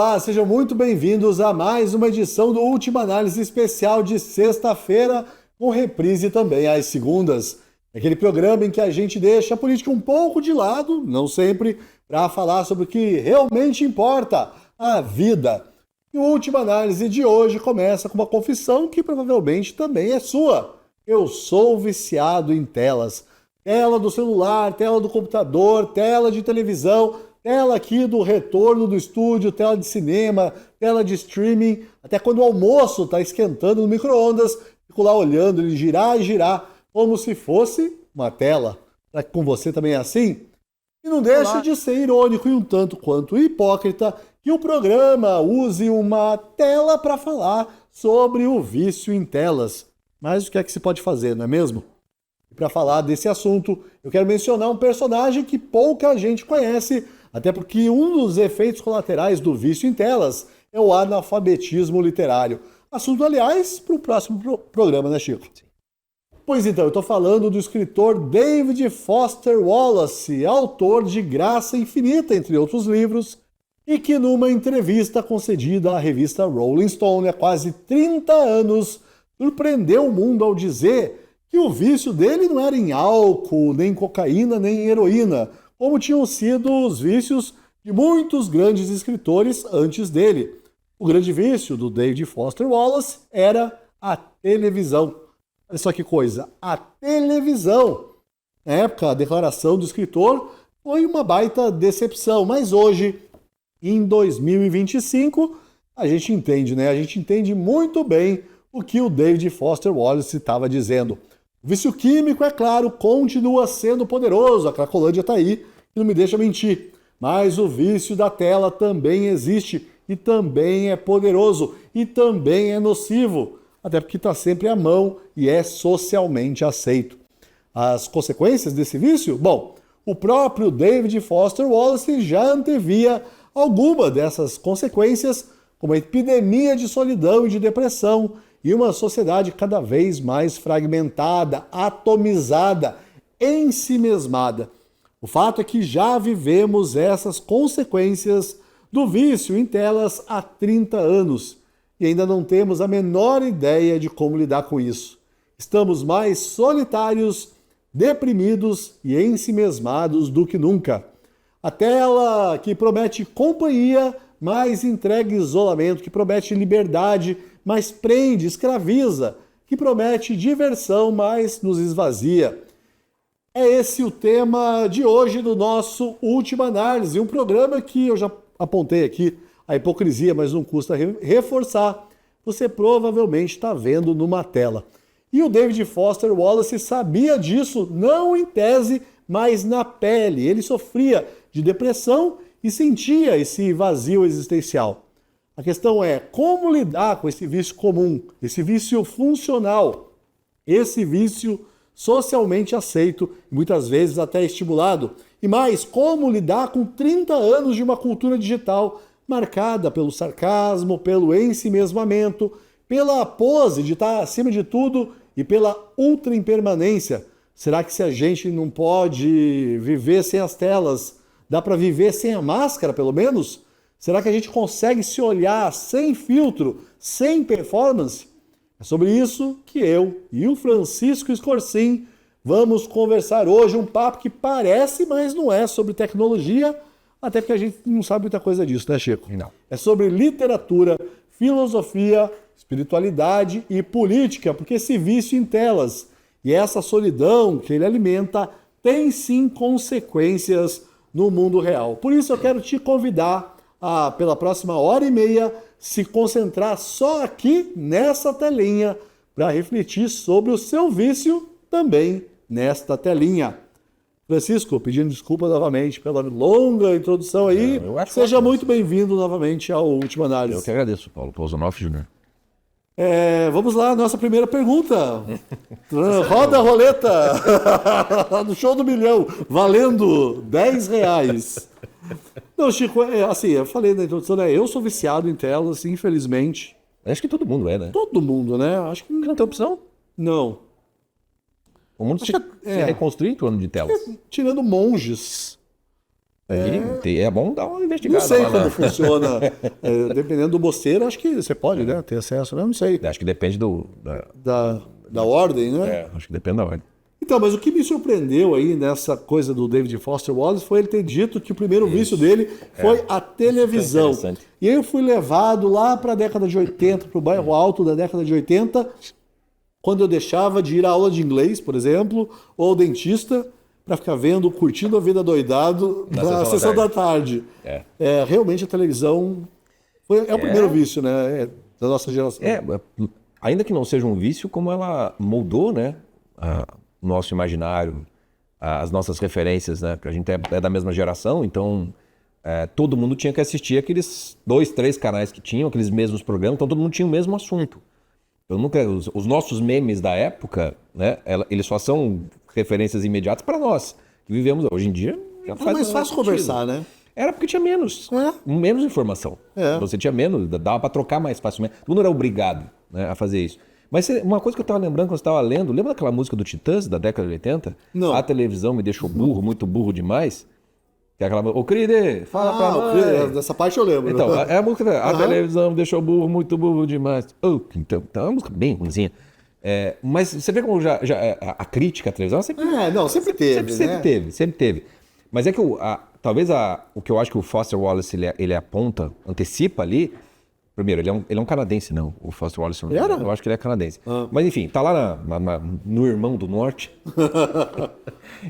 Olá, sejam muito bem-vindos a mais uma edição do Última Análise especial de sexta-feira, com reprise também às segundas. Aquele programa em que a gente deixa a política um pouco de lado, não sempre, para falar sobre o que realmente importa, a vida. E o Última Análise de hoje começa com uma confissão que provavelmente também é sua. Eu sou viciado em telas. Tela do celular, tela do computador, tela de televisão, tela aqui do retorno do estúdio, tela de cinema, tela de streaming. Até quando o almoço está esquentando no micro-ondas, fico lá olhando ele girar e girar, como se fosse uma tela. Será que com você também é assim? E não deixa de ser irônico e um tanto quanto hipócrita que o programa use uma tela para falar sobre o vício em telas. Mas o que é que se pode fazer, não é mesmo? E para falar desse assunto, eu quero mencionar um personagem que pouca gente conhece, até porque um dos efeitos colaterais do vício em telas é o analfabetismo literário. Assunto, aliás, para o próximo programa, né, Chico? Sim. Pois então, eu estou falando do escritor David Foster Wallace, autor de Graça Infinita, entre outros livros, e que numa entrevista concedida à revista Rolling Stone há quase 30 anos, surpreendeu o mundo ao dizer que o vício dele não era em álcool, nem cocaína, nem heroína, como tinham sido os vícios de muitos grandes escritores antes dele. O grande vício do David Foster Wallace era a televisão. Olha só que coisa, a televisão. Na época, a declaração do escritor foi uma baita decepção, mas hoje, em 2025, a gente entende, né? A gente entende muito bem o que o David Foster Wallace estava dizendo. O vício químico, é claro, continua sendo poderoso, a Cracolândia está aí e não me deixa mentir. Mas o vício da tela também existe e também é poderoso e também é nocivo, até porque está sempre à mão e é socialmente aceito. As consequências desse vício? Bom, o próprio David Foster Wallace já antevia alguma dessas consequências, como a epidemia de solidão e de depressão, e uma sociedade cada vez mais fragmentada, atomizada, ensimesmada. O fato é que já vivemos essas consequências do vício em telas há 30 anos e ainda não temos a menor ideia de como lidar com isso. Estamos mais solitários, deprimidos e ensimesmados do que nunca. A tela que promete companhia, mas entrega isolamento, que promete liberdade, mas prende, escraviza, que promete diversão, mas nos esvazia. É esse o tema de hoje do nosso Última Análise, um programa que eu já apontei aqui a hipocrisia, mas não custa reforçar. Você provavelmente está vendo numa tela. E o David Foster Wallace sabia disso, não em tese, mas na pele. Ele sofria de depressão e sentia esse vazio existencial. A questão é como lidar com esse vício comum, esse vício funcional, esse vício socialmente aceito, muitas vezes até estimulado. E mais, como lidar com 30 anos de uma cultura digital marcada pelo sarcasmo, pelo ensimesmamento, pela pose de estar acima de tudo e pela ultra impermanência. Será que se a gente não pode viver sem as telas, dá para viver sem a máscara, pelo menos? Será que a gente consegue se olhar sem filtro, sem performance? É sobre isso que eu e o Francisco Escorcim vamos conversar hoje. Um papo que parece, mas não é sobre tecnologia, até porque a gente não sabe muita coisa disso, né, Chico? Não. É sobre literatura, filosofia, espiritualidade e política, porque esse vício em telas e essa solidão que ele alimenta tem sim consequências no mundo real. Por isso eu quero te convidar a, pela próxima hora e meia, se concentrar só aqui nessa telinha para refletir sobre o seu vício também nesta telinha. Francisco, pedindo desculpa novamente pela longa introdução aí. Seja muito bem-vindo novamente ao Última Análise. Eu que agradeço, Paulo Pousonoff Júnior. Vamos lá, nossa primeira pergunta. Roda a roleta no show do milhão, valendo R$10. Não, Chico, assim, eu falei na introdução, né? Eu sou viciado em telas, infelizmente. Acho que todo mundo é, né? Todo mundo, né? Acho que não tem opção. Não. O mundo se reconstrui em torno de telas. Tirando monges. E é bom dar uma investigada. Não sei lá, como né? funciona. Dependendo do boceiro, acho que você pode, né, ter acesso, né? Não sei. Acho que depende Da ordem, né? acho que depende da ordem. Então, mas o que me surpreendeu aí nessa coisa do David Foster Wallace foi ele ter dito que o primeiro vício dele foi a televisão. interessante. E aí eu fui levado lá para a década de 80, para o bairro alto da década de 80, quando eu deixava de ir à aula de inglês, por exemplo, ou ao dentista, para ficar vendo, curtindo a vida doidado na sessão da tarde. Realmente a televisão é o primeiro vício, né, da nossa geração. Ainda que não seja um vício, como ela moldou, né, o nosso imaginário, as nossas referências, né, porque a gente é da mesma geração, então todo mundo tinha que assistir aqueles 2, 3 canais que tinham, aqueles mesmos programas, então todo mundo tinha o mesmo assunto. Eu nunca, os nossos memes da época, né, eles só são referências imediatas para nós, que vivemos hoje em dia. Já É mais fácil conversar, né? Era porque tinha menos informação. Você tinha menos, dava para trocar mais facilmente. Tu não era obrigado, né, a fazer isso. Mas uma coisa que eu estava lembrando quando eu estava lendo, lembra daquela música do Titãs, da década de 80? Não. A televisão me deixou burro, muito burro demais. Que é aquela música, ô Cride, fala pra nós. Dessa parte eu lembro. Então, é a música, a televisão me deixou burro, muito burro demais. Então, é uma música bem ruimzinha. Mas você vê como já a crítica à televisão sempre, sempre teve, sempre teve. Mas é que talvez o que eu acho que o Foster Wallace ele aponta, antecipa ali. Primeiro, ele é um canadense, não. O Foster Wallace. Era? Eu acho que ele é canadense. Mas enfim, tá lá no Irmão do Norte.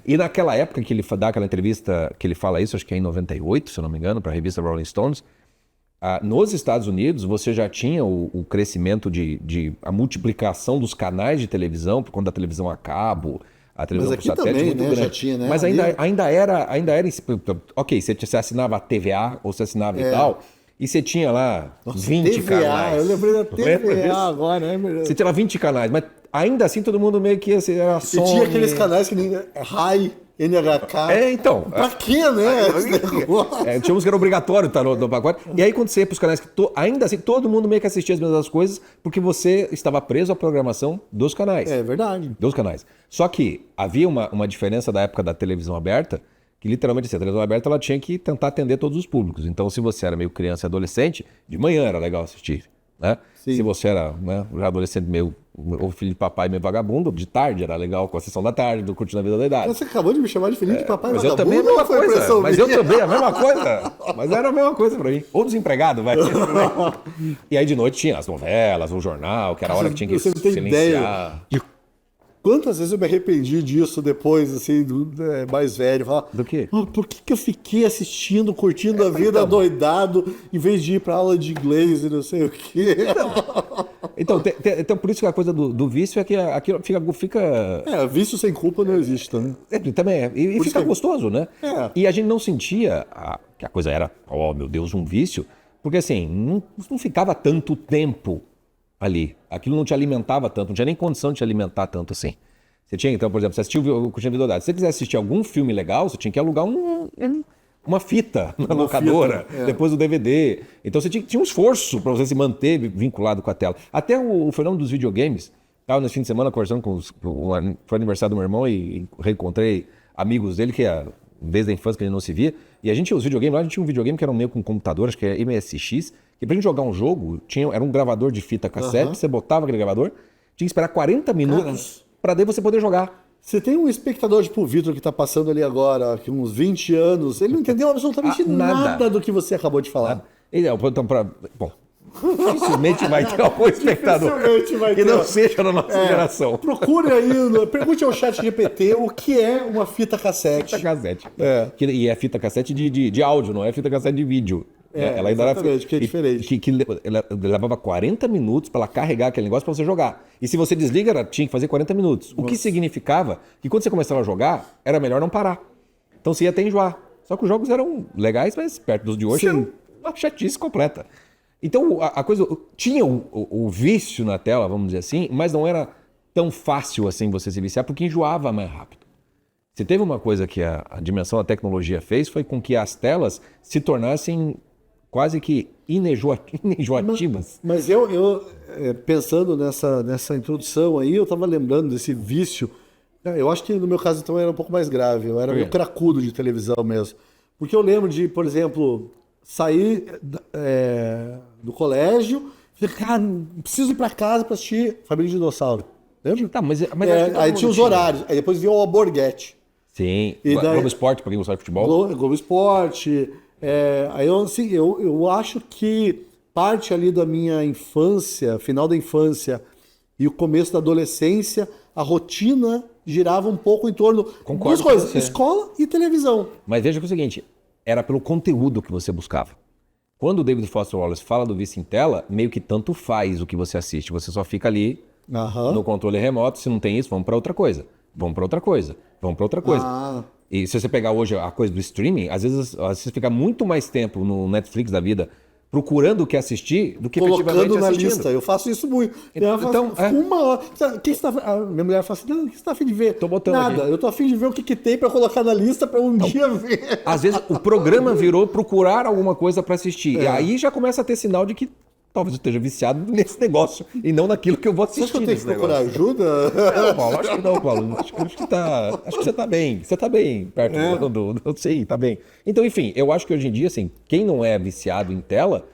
E naquela época que ele dá aquela entrevista, que ele fala isso, acho que é em 98, se eu não me engano, para a revista Rolling Stones. Nos Estados Unidos, você já tinha o crescimento a multiplicação dos canais de televisão, por conta da televisão a cabo, a televisão por satélite também, muito né, grande. já tinha, né? Mas ainda era ok, você assinava a TVA ou você assinava e tal, e você tinha lá 20 TVA, canais. eu lembrei da Lembra disso? TVA agora, é verdade. Você tinha lá 20 canais, mas ainda assim todo mundo meio que era E Sony. tinha aqueles canais que nem Rai, NHK. Então. Pra quê, né? esse negócio? Tinha uns que era obrigatório estar no pacote. E aí, quando você ia para os canais, ainda assim, todo mundo meio que assistia as mesmas coisas, porque você estava preso à programação dos canais. É verdade. Dos canais. Só que havia uma diferença da época da televisão aberta, que literalmente assim, a televisão aberta ela tinha que tentar atender todos os públicos. Então, se você era meio criança e adolescente, de manhã era legal assistir. Né? Se você era já adolescente meio ou filho de papai meio vagabundo, de tarde era legal com a sessão da tarde, do Curtindo a Vida da Idade. Você acabou de me chamar de filho de papai Mas vagabundo. eu também a mesma ou foi coisa. impressão Mas minha? eu também a mesma coisa. Mas era a mesma coisa pra mim. Ou desempregado, vai. E aí de noite tinha as novelas, o jornal, que era a hora que tinha que Você não tem silenciar. ideia de quantas vezes eu me arrependi disso depois, assim, mais velho. Falar, Do quê? Por que eu fiquei assistindo, curtindo a vida doidado, em vez de ir pra aula de inglês e não sei o quê? Então, por isso que a coisa do vício é que aquilo fica... Vício sem culpa não existe também. Também é. E fica gostoso, né? E a gente não sentia que a coisa era, oh meu Deus, um vício, porque assim, não ficava tanto tempo ali. Aquilo não te alimentava tanto, não tinha nem condição de te alimentar tanto assim. Você tinha, então, por exemplo, você assistiu o Curtindo a Vida da Idade. Se você quiser assistir algum filme legal, você tinha que alugar uma fita na locadora, depois do DVD. Então você tinha um esforço para você se manter vinculado com a tela. Até o fenômeno dos videogames. Estava nesse fim de semana conversando foi aniversário do meu irmão e reencontrei amigos dele que desde a infância que a gente não se via. E a gente tinha os videogames lá, a gente tinha um videogame que era meio com computador, acho que é MSX, que pra gente jogar um jogo, era um gravador de fita cassete, você botava aquele gravador, tinha que esperar 40 minutos para daí você poder jogar. Você tem um espectador tipo o Vitor que tá passando ali agora, que uns 20 anos, ele não entendeu absolutamente nada do que você acabou de falar. Então, bom, dificilmente vai ter algum espectador que não seja da nossa geração. Procure aí, pergunte ao chat GPT o que é uma fita cassete. Fita cassete. E é fita cassete de áudio, não é fita cassete de vídeo. Ela ainda exatamente, que é diferente. Ela levava 40 minutos para ela carregar aquele negócio para você jogar. E se você desliga, ela tinha que fazer 40 minutos. O que significava que quando você começava a jogar, era melhor não parar. Então você ia até enjoar. Só que os jogos eram legais, mas perto dos de hoje eram uma chatice completa. Então a coisa tinha o vício na tela, vamos dizer assim, mas não era tão fácil assim você se viciar, porque enjoava mais rápido. Se teve uma coisa que a dimensão da tecnologia fez, foi com que as telas se tornassem quase que enjoativas. Mas eu pensando nessa introdução aí, eu estava lembrando desse vício. Eu acho que no meu caso então era um pouco mais grave. Eu era meio cracudo de televisão mesmo. Porque eu lembro de, por exemplo, sair do colégio, falei, cara, preciso ir pra casa pra assistir Família de Dinossauro. Lembra? Tá, mas acho que Aí tinha os horários, aí depois vinha o Alborguete. Sim, E daí- Globo Esporte, pra quem gosta de futebol. Globo Esporte. Aí eu acho que parte ali da minha infância, final da infância e o começo da adolescência, a rotina girava um pouco em torno Concordo duas com coisas, você. escola e televisão. Mas veja que é o seguinte, era pelo conteúdo que você buscava. Quando o David Foster Wallace fala do Vício em Tela, meio que tanto faz o que você assiste. Você só fica ali Aham. no controle remoto, se não tem isso, vamos para outra coisa. Vamos para outra coisa. Vamos para outra coisa. Ah. E se você pegar hoje a coisa do streaming, às vezes você fica muito mais tempo no Netflix da vida procurando o que assistir do que efetivamente Colocando na assistindo. lista, eu faço isso muito. Então, Fico uma hora. Quem está, a minha mulher fala assim: não, o que você está afim de ver? Tô botando Nada, aqui. eu tô afim de ver o que tem para colocar na lista para um dia ver. Às vezes o programa virou procurar alguma coisa para assistir. E aí já começa a ter sinal de que talvez eu esteja viciado nesse negócio e não naquilo que eu vou Você assistir. acha que eu tenho que nesse procurar negócio. ajuda? Não, Paulo, acho que não, Paulo. Acho que você tá bem. Você tá bem perto do. Sim, tá bem. Então, enfim, eu acho que hoje em dia, assim, quem não é viciado em tela,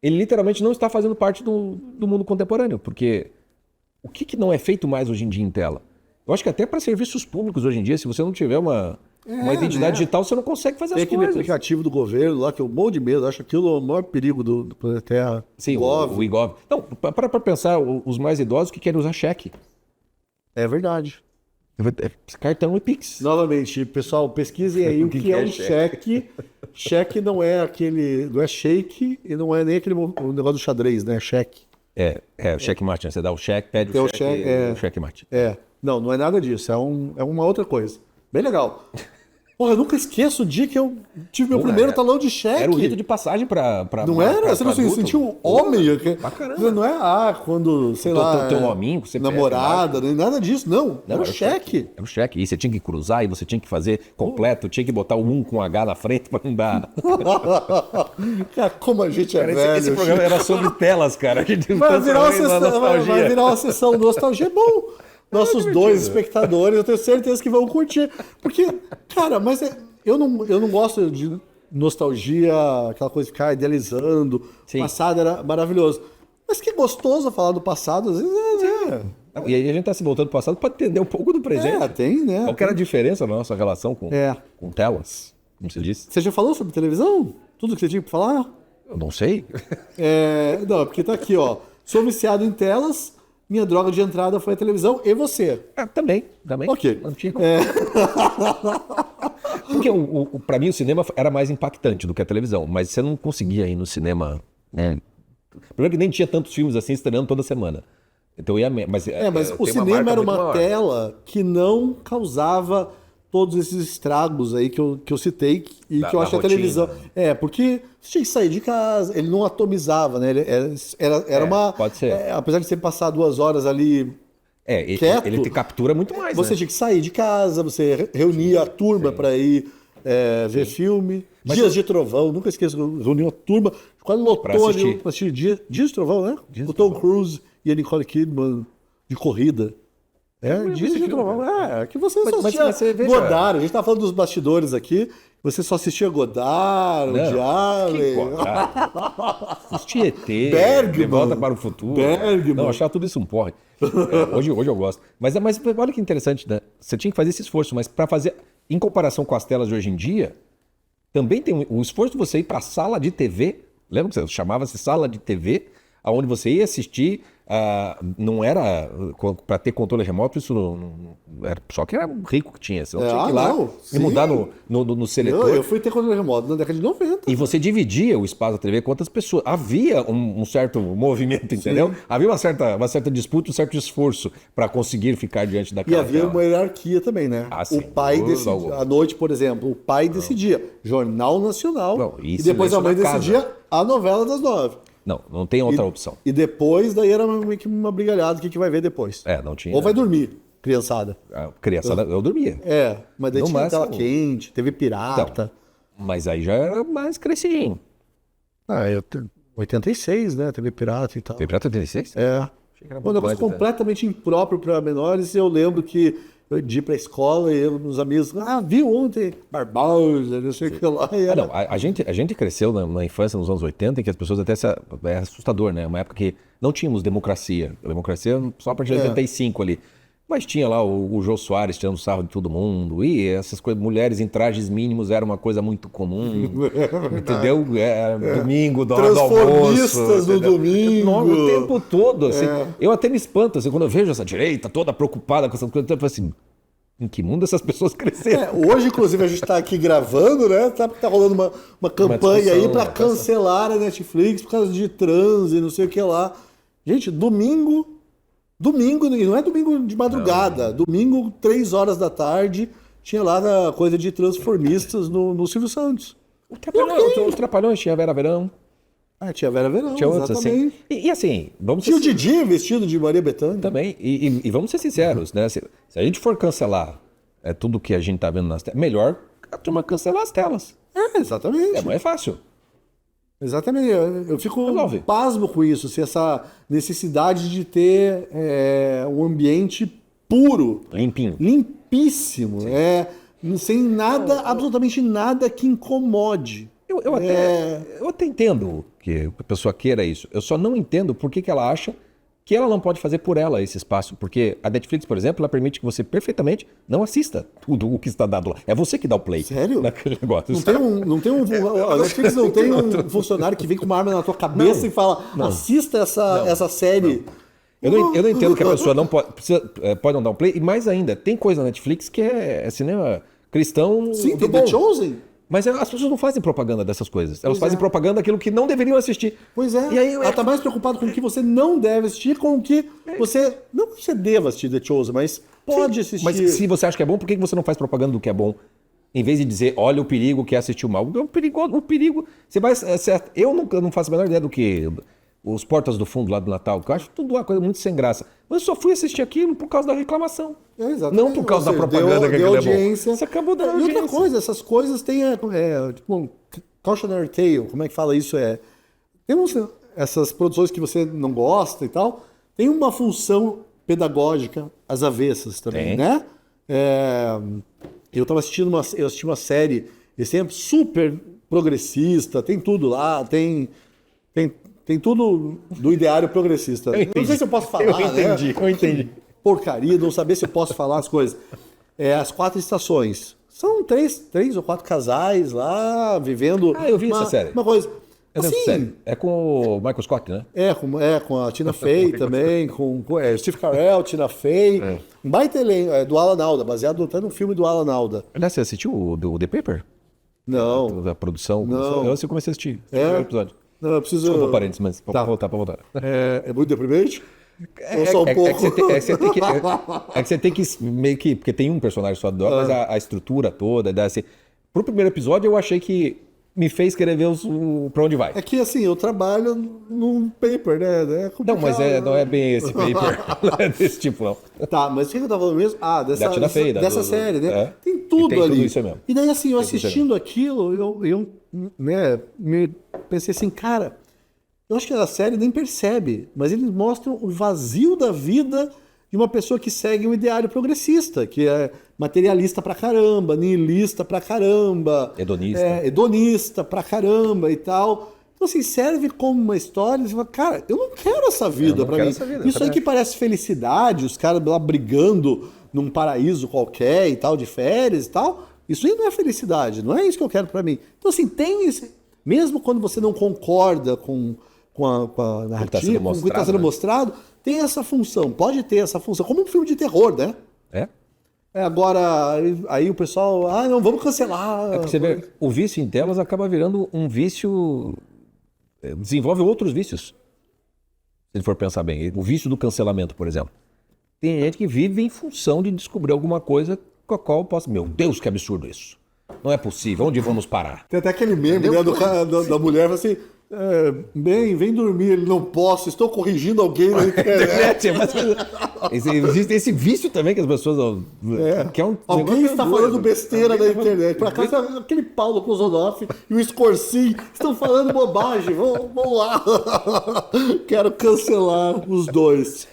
ele literalmente não está fazendo parte do mundo contemporâneo. Porque o que não é feito mais hoje em dia em tela? Eu acho que até para serviços públicos hoje em dia, se você não tiver uma identidade digital, você não consegue fazer Tem as aquele coisas. aplicativo do governo lá que eu morro de medo, acho aquilo o maior perigo do planeta Terra. Sim, Gov. o iGov. Então, para pensar, os mais idosos que querem usar cheque. É verdade. Cartão e Pix. Novamente, pessoal, pesquisem aí o que é um cheque. Cheque não é aquele. Não é shake e não é nem aquele o negócio do xadrez, né? Cheque. O checkmate, né? Você dá o cheque, pede Tem o o cheque, cheque, o checkmate. Não é nada disso. É uma outra coisa. Bem legal. Porra, eu nunca esqueço o dia que eu tive meu primeiro talão de cheque. Era o rito de passagem pra Não era? Você não se sentiu um homem? Pra caramba. Não é, quando, sei lá, Teu nominho, você namorada, nem nada disso, não. Era o era o cheque. Era o cheque. E você tinha que cruzar e você tinha que fazer completo, tinha que botar o 1 com H na frente pra não dar. Cara, como a gente é Cara, velho. esse programa era sobre telas, cara. A gente Vai virar uma transformou em sessão, nostalgia. vai virar uma sessão nostalgia. É bom. Nossos dois espectadores, eu tenho certeza que vão curtir. Porque, cara, mas eu não gosto de nostalgia, aquela coisa de ficar idealizando. Sim. O passado era maravilhoso. Mas que gostoso falar do passado, às vezes E aí a gente tá se voltando pro passado pra entender um pouco do presente. tem, né? Qual que era a diferença na nossa relação com telas? Como você disse? Você já falou sobre televisão? Tudo que você tinha pra falar? Eu não sei. Não, porque tá aqui, ó. Sou viciado em telas, minha droga de entrada foi a televisão. E você? Também. Ok. Não tinha como. Porque pra mim o cinema era mais impactante do que a televisão, mas você não conseguia ir no cinema. Primeiro que nem tinha tantos filmes assim estreando toda semana. Então eu ia. Mas o cinema era uma tela que não causava todos esses estragos aí que eu citei e que eu acho que a televisão. Porque você tinha que sair de casa, ele não atomizava, né? Ele era uma. Pode ser. Apesar de você passar 2 horas ali. Ele te captura muito mais. Você tinha que sair de casa, você reunia a turma para ir ver filme. Dias de Trovão, nunca esqueço, reuniu a turma, quase lotou ali para assistir Dias de Trovão, né? O Tom Cruise e a Nicole Kidman de corrida. Dias de Trovão. Que você só assistia Godard. A gente tá falando dos bastidores aqui. Você só assistia Godard, Woody Allen. Os Tietê, Bergman. De Volta para o Futuro. Bergman. Não, achava tudo isso um porre. Hoje eu gosto. Mas olha que interessante, né? Você tinha que fazer esse esforço, mas para fazer, em comparação com as telas de hoje em dia, também tem o esforço de você ir para a sala de TV. Lembra que você chamava-se sala de TV, aonde você ia assistir. Não era para ter controle remoto, isso não era só que era rico que tinha. Você não tinha que ir lá e mudar no seletor. Eu fui ter controle remoto na década de 90. E você dividia o espaço da TV com outras pessoas. Havia um certo movimento, entendeu? Havia uma certa disputa, um certo esforço para conseguir ficar diante daquela E havia tela. uma hierarquia também, né? Sim. O pai decidia. À noite, por exemplo, o pai decidia Jornal Nacional. E depois a mãe decidia a novela das 9. Não tem outra opção. E depois, daí era meio que uma brigalhada, o que vai ver depois. Não tinha. Ou vai dormir, criançada. A criançada, eu dormia. Mas daí tinha tela quente, teve pirata. Mas aí já era mais crescidinho. 86, né? TV pirata e tal. TV pirata 86? Um negócio completamente impróprio para menores. Eu lembro que de ir pra escola e eu, meus amigos, viu ontem Barbosa, não sei o que lá. E Não, a gente cresceu na infância, nos anos 80, em que as pessoas até é assustador, né? Uma época que não tínhamos democracia. A democracia só a partir de 85 ali. Mas tinha lá o Jô Soares tirando sarro de todo mundo. E essas coisas, mulheres em trajes mínimos era uma coisa muito comum. Entendeu? Domingo, do almoço. Transformistas no domingo. O tempo todo. Assim, eu até me espanto, assim, quando eu vejo essa direita toda preocupada com essas coisas. Eu falo assim, em que mundo essas pessoas cresceram? Hoje, inclusive, a gente está aqui gravando, né? Tá rolando uma campanha aí para cancelar a Netflix por causa de trans e não sei o que lá. Gente, domingo, e não é domingo de madrugada, domingo, 3 horas da tarde, tinha lá a coisa de transformistas no Silvio Santos. Os Trapalhões, tinha Vera Verão. Tinha Vera Verão, tinha outros, exatamente. Assim. E assim, vamos tinha o Didi vestido de Maria Bethânia. Também, e vamos ser sinceros, né? Se a gente for cancelar tudo que a gente tá vendo nas telas, melhor a turma cancelar as telas. Exatamente. É mais fácil. Exatamente. Eu fico pasmo com isso, assim, essa necessidade de ter um ambiente puro. Limpinho. Limpíssimo. Sem nada, absolutamente nada que incomode. Eu até entendo que a pessoa queira isso. Eu só não entendo por que ela acha que ela não pode fazer por ela esse espaço. Porque a Netflix, por exemplo, ela permite que você perfeitamente não assista tudo o que está dado lá. É você que dá o play. Sério? Naquele negócio. A Netflix não tem um funcionário que vem com uma arma na tua cabeça e fala, assista essa série. Eu não entendo que a pessoa não pode não dar um play. E mais ainda, tem coisa na Netflix que é cinema cristão. Sim, tem The Chosen. Mas as pessoas não fazem propaganda dessas coisas. Elas fazem propaganda daquilo que não deveriam assistir. Pois é. E aí, ela tá mais preocupada com o que você não deve assistir, com o que você... Não que você deva assistir The Chosen, mas pode assistir. Mas se você acha que é bom, por que você não faz propaganda do que é bom? Em vez de dizer, olha o perigo que é assistir o mal. O perigo... Você vai... Eu não faço a menor ideia do que... Os Portas do Fundo lá do Natal, que eu acho tudo uma coisa muito sem graça. Mas eu só fui assistir aquilo por causa da reclamação. Não por causa da propaganda que aquilo é bom. Você acabou dando audiência. E outra coisa, essas coisas têm tipo, cautionary tale, como é que fala isso? Tem essas produções que você não gosta e tal, tem uma função pedagógica às avessas também, né? Eu assisti uma série esse ano super progressista, tem tudo lá, tem tudo do ideário progressista. Não sei se eu posso falar, eu entendi. Porcaria, não saber se eu posso falar as coisas. As 4 estações. São 3 ou 4 casais lá, vivendo... eu vi essa série. Uma coisa... Assim, é com o Michael Scott, né? Com a Tina Fey também, com Steve Carell, Tina Fey. Um baita elenco, do Alan Alda, baseado até no filme do Alan Alda. Aliás, você assistiu o The Paper? Não. Da produção? Não. Eu comecei a assistir o primeiro episódio. Não, eu preciso... Desculpa parênteses, mas pra voltar. É muito deprimente? Ou só um pouco? É que você tem que meio que... Porque tem um personagem só, mas a estrutura toda... Assim, pro primeiro episódio eu achei que me fez querer ver pra onde vai. É que assim, eu trabalho num paper, né? Não, mas não é bem esse paper. Não é desse tipo, não. Tá, mas o que eu tava falando mesmo? Dessa série, né? Tem tudo tudo ali. Tudo isso mesmo. E daí assim, eu assistindo aquilo, eu me pensei assim, cara, eu acho que a série nem percebe, mas eles mostram o vazio da vida de uma pessoa que segue um ideário progressista, que é materialista pra caramba, nihilista pra caramba, hedonista pra caramba e tal. Então assim, serve como uma história, você fala, cara, eu não quero essa vida pra mim. Isso aí que parece felicidade, os caras lá brigando num paraíso qualquer e tal, de férias e tal, isso aí não é felicidade, não é isso que eu quero pra mim. Então assim, tem esse... Mesmo quando você não concorda com a narrativa, com o que está sendo mostrado, tem essa função, pode ter essa função, como um filme de terror, né? Agora, aí o pessoal, não, vamos cancelar. É porque você vê, o vício em telas acaba virando um vício, desenvolve outros vícios, se ele for pensar bem. O vício do cancelamento, por exemplo. Tem gente que vive em função de descobrir alguma coisa com a qual possa... Meu Deus, que absurdo isso. Não é possível, onde vamos parar? Tem até aquele meme, né, da mulher, assim... vem dormir, ele não posso, estou corrigindo alguém na internet. Existe esse vício também que as pessoas... Que alguém está falando besteira na internet. Por acaso, aquele Paulo Kozonoff e o Scorsese estão falando bobagem. Vamos lá. Quero cancelar os dois.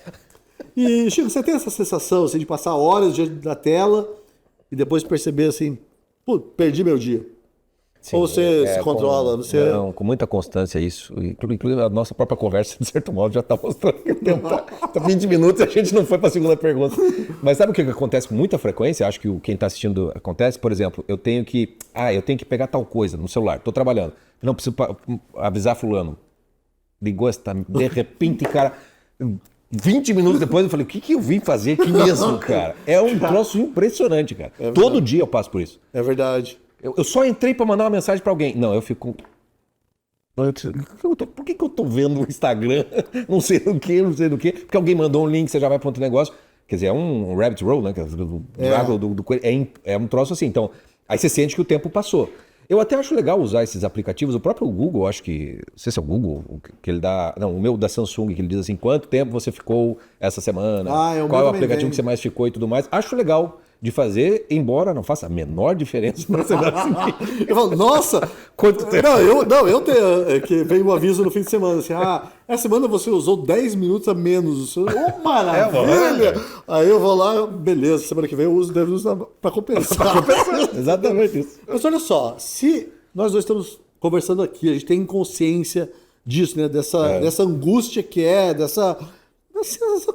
E, Chico, você tem essa sensação assim, de passar horas diante da tela e depois perceber assim, pô, perdi meu dia? Sim, ou você se controla? Não, com muita constância isso. Inclusive a nossa própria conversa, de certo modo, já está mostrando que o tempo tá 20 minutos e a gente não foi para a segunda pergunta. Mas sabe o que acontece com muita frequência? Acho que quem está assistindo acontece. Por exemplo, eu tenho que pegar tal coisa no celular. Estou trabalhando. Não preciso avisar fulano. Ligou, de repente, cara... 20 minutos depois eu falei, o que eu vim fazer aqui mesmo, cara? É um troço impressionante, cara. Todo dia eu passo por isso. É verdade. Eu só entrei pra mandar uma mensagem pra alguém. Não, eu fico... Por que eu tô vendo o Instagram? Não sei do que. Porque alguém mandou um link, você já vai pra outro negócio. Quer dizer, é um rabbit roll, né? Do coelho. É um troço assim. Então, aí você sente que o tempo passou. Eu até acho legal usar esses aplicativos. O próprio Google, acho que... Não sei se é o Google, que ele dá... Não, o meu da Samsung, que ele diz assim, quanto tempo você ficou essa semana? Qual é o aplicativo que você mais ficou e tudo mais. Acho legal de fazer, embora não faça a menor diferença na semana seguinte. Eu falo, nossa, quanto tempo? Eu tenho, que veio um aviso no fim de semana, assim, essa semana você usou 10 minutos a menos. Maravilha! Aí eu vou lá, beleza, semana que vem eu uso 10 minutos para compensar. Exatamente isso. Mas olha só, se nós dois estamos conversando aqui, a gente tem consciência disso, né? Dessa angústia que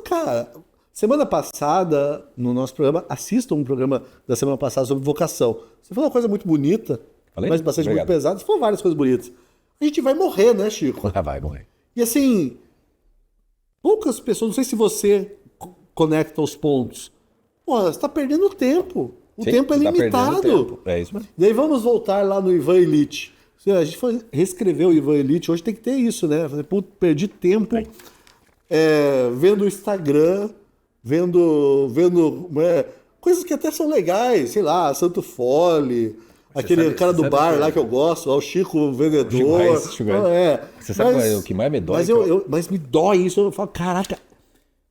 cara... Semana passada, no nosso programa, assistam um programa da semana passada sobre vocação. Você falou uma coisa muito bonita, mas bastante muito pesada. Você falou várias coisas bonitas. A gente vai morrer, né, Chico? Vai morrer. E assim, poucas pessoas, não sei se você conecta os pontos. Pô, você está perdendo tempo. O tempo é limitado. Tempo. É isso mesmo. E aí vamos voltar lá no Ivan Illich. A gente foi reescrever o Ivan Illich, hoje tem que ter isso, né? Putz, perdi tempo vendo o Instagram, vendo coisas que até são legais, sei lá, Santo Fole, aquele cara do bar lá que eu gosto, o Chico Vendedor. Você sabe o que mais me dói? Mas me dói isso, eu falo, caraca,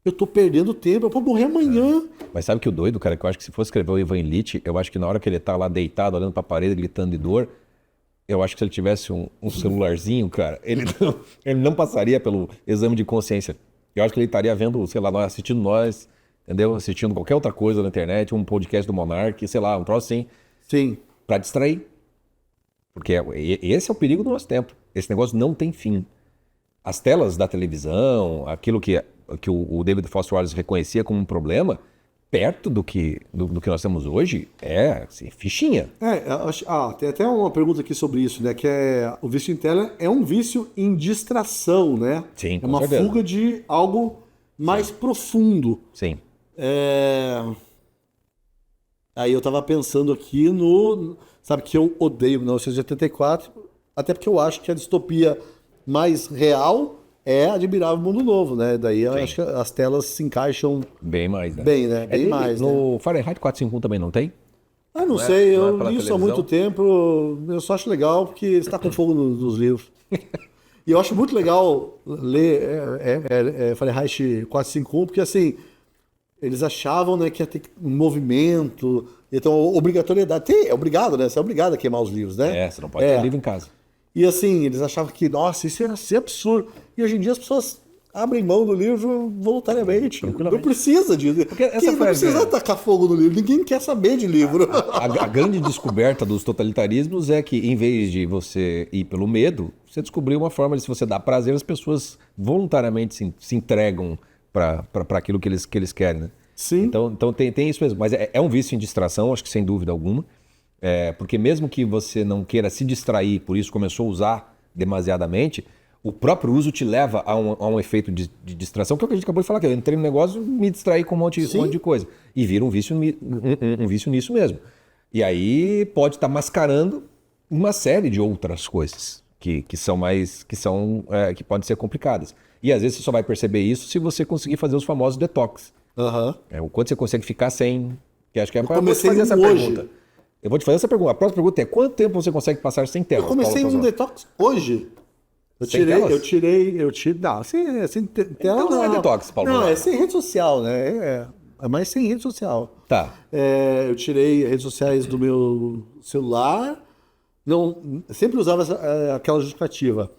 eu tô perdendo tempo, eu vou morrer amanhã. Mas sabe que o doido, cara, que eu acho que se fosse escrever o Ivan Illich, eu acho que na hora que ele tá lá deitado, olhando pra parede, gritando de dor, eu acho que se ele tivesse um celularzinho, cara, ele não passaria pelo exame de consciência. Eu acho que ele estaria vendo, sei lá, assistindo nós, entendeu? Assistindo qualquer outra coisa na internet, um podcast do Monark, sei lá, um troço assim. Sim. Pra distrair. Porque esse é o perigo do nosso tempo. Esse negócio não tem fim. As telas da televisão, aquilo que o David Foster Wallace reconhecia como um problema, perto do que nós temos hoje, é assim, fichinha. Tem até uma pergunta aqui sobre isso, né? Que o vício em tela é um vício em distração, né? Sim, é uma fuga de algo mais profundo. Sim. Aí eu tava pensando aqui sabe que eu odeio 1984, até porque eu acho que a distopia mais real é Admirável Mundo Novo, né? Daí eu acho que as telas se encaixam bem mais, né? Bem, né? Bem mais, no Fahrenheit 451 também não tem? Não sei, eu li isso há muito tempo, eu só acho legal porque está com fogo nos livros. E eu acho muito legal ler Fahrenheit 451, porque assim, eles achavam, né, que ia ter um movimento, então obrigatoriedade. É obrigado, né? Você é obrigado a queimar os livros, né? Você não pode ter livro em casa. E assim, eles achavam que, nossa, isso ia ser absurdo. E hoje em dia as pessoas abrem mão do livro voluntariamente. Não precisa disso. Não precisa tacar fogo no livro. Ninguém quer saber de livro. A grande descoberta dos totalitarismos é que, em vez de você ir pelo medo, você descobriu uma forma de, se você dá prazer, as pessoas voluntariamente se entregam para aquilo que eles querem, né? Sim. Então tem isso mesmo. Mas é um vício em distração, acho que sem dúvida alguma. Porque mesmo que você não queira se distrair, por isso começou a usar demasiadamente, o próprio uso te leva a um efeito de distração, que é o que a gente acabou de falar, que eu entrei no negócio, me distraí com um monte de coisa. E vira um vício nisso mesmo. E aí pode estar mascarando uma série de outras coisas que podem ser complicadas. E às vezes você só vai perceber isso se você conseguir fazer os famosos detox. O quanto você consegue ficar sem... Que acho que eu comecei essa pergunta. Eu vou te fazer essa pergunta. A próxima pergunta é: quanto tempo você consegue passar sem tela? Eu comecei um detox hoje. Eu tirei. Não, sem tela. Então não é detox, Paulo. Não, é sem rede social, né? É mais sem rede social. Tá. Eu tirei redes sociais do meu celular. Não, sempre usava aquela justificativa.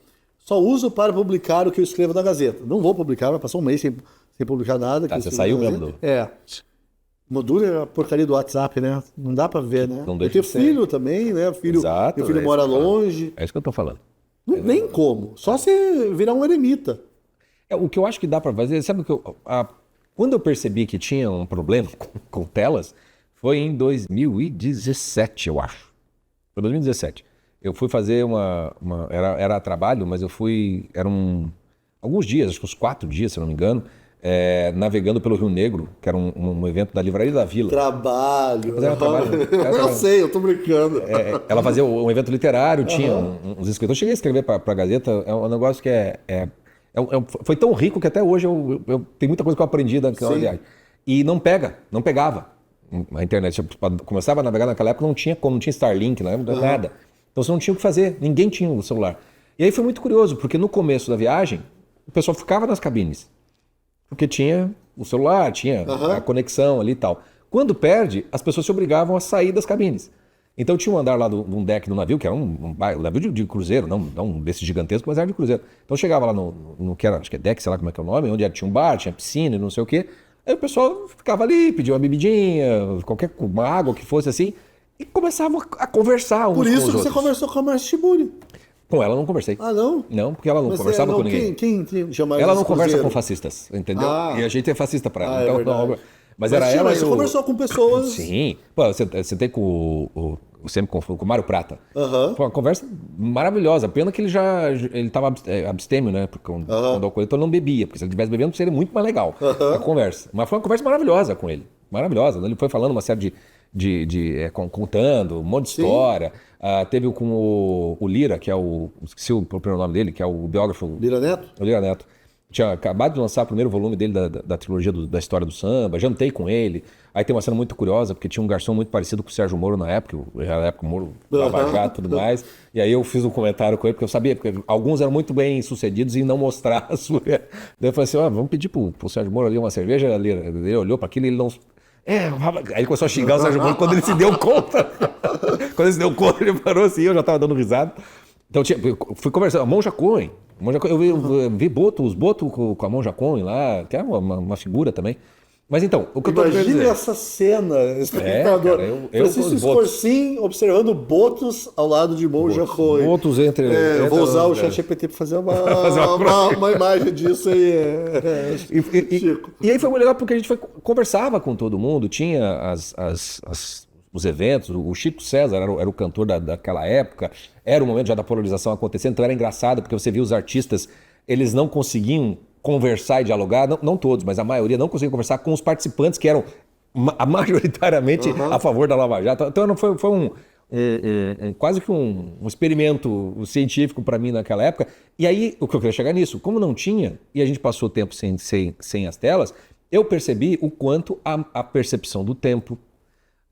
só uso para publicar o que eu escrevo na Gazeta. Não vou publicar, vai passar um mês sem publicar nada. Você saiu mesmo? Modula a porcaria do WhatsApp, né? Não dá pra ver, né? Não eu deixa tenho de ser. filho também, né? Exato, meu filho mora longe. É isso que eu tô falando. Não tem como. Só se virar um eremita. O que eu acho que dá pra fazer, sabe o que quando eu percebi que tinha um problema com telas, foi em 2017, eu acho. Foi 2017. Eu fui fazer era trabalho, mas eu fui, alguns dias, acho que uns 4 dias, se não me engano, navegando pelo Rio Negro, que era um evento da Livraria da Vila. Trabalho. Mas era trabalho. Eu sei, eu tô brincando. Ela fazia um evento literário, tinha uns escritores. Eu cheguei a escrever para a Gazeta, é um negócio que foi tão rico que até hoje eu tenho muita coisa que eu aprendi daquela viagem. E não pegava. A internet, começava a navegar naquela época, não tinha Starlink, não era nada. Então você não tinha o que fazer, ninguém tinha o celular. E aí foi muito curioso, porque no começo da viagem, o pessoal ficava nas cabines. Porque tinha o celular, tinha a conexão ali e tal. Quando perde, as pessoas se obrigavam a sair das cabines. Então tinha um andar lá de um deck do navio, que era um navio de cruzeiro, não desse gigantesco, mas era de cruzeiro. Então chegava lá no que era, acho que é deck, sei lá como é que é o nome, onde tinha um bar, tinha piscina e não sei o quê. Aí o pessoal ficava ali, pedia uma bebidinha, uma água que fosse assim, e começavam a conversar uns com os outros. Por isso que você conversou com a Márcia Tiburi. Com ela eu não conversei. Ah, não? Não, porque ela não conversava com ninguém. Quem chama ela não conversa com fascistas, entendeu? E a gente é fascista pra ela. Então, mas era ela. Mas você conversou com pessoas. Sim. Pô, você tem com o Mário Prata. Foi uma conversa maravilhosa. Pena que ele estava abstêmio, né? Porque quando eu conheço, ele não bebia. Porque se ele estivesse bebendo, seria muito mais legal a conversa. Mas foi uma conversa maravilhosa com ele. Maravilhosa. Ele foi falando uma série contando um monte de história. Teve com o Lira, que é esqueci o primeiro nome dele, que é o biógrafo. Lira Neto? O Lira Neto. Tinha acabado de lançar o primeiro volume dele da trilogia da história do samba, jantei com ele. Aí tem uma cena muito curiosa, porque tinha um garçom muito parecido com o Sérgio Moro na época o Moro Lava Jato e tudo mais. E aí eu fiz um comentário com ele, porque eu sabia, porque alguns eram muito bem sucedidos em não mostrar a sua. Daí eu falei assim: vamos pedir pro Sérgio Moro ali uma cerveja. Ele olhou para aquilo e ele não. Aí ele começou a xingar o Sérgio Moro quando ele se deu conta. Quando ele se deu conta, ele parou assim, eu já tava dando risada. Então fui conversando, a Monja Cohen. Eu vi os Boto com a Monja Cohen lá, que é uma figura também. Mas então, o que eu tô querendo dizer... Imagina essa cena, espectador. Francisco Scorsin observando Botos ao lado de Monja Cohen. Botos entre... eu vou usar o ChatGPT para fazer uma imagem disso aí. E aí foi muito legal porque a gente conversava com todo mundo, tinha os eventos, o Chico César era o cantor daquela época, era o momento já da polarização acontecendo, então era engraçado porque você via os artistas, eles não conseguiam conversar e dialogar, não todos, mas a maioria não conseguia conversar com os participantes que eram majoritariamente a favor da Lava Jato. Então foi quase que um experimento científico para mim naquela época. E aí, o que eu queria chegar nisso, como não tinha, e a gente passou tempo sem as telas, eu percebi o quanto a percepção do tempo,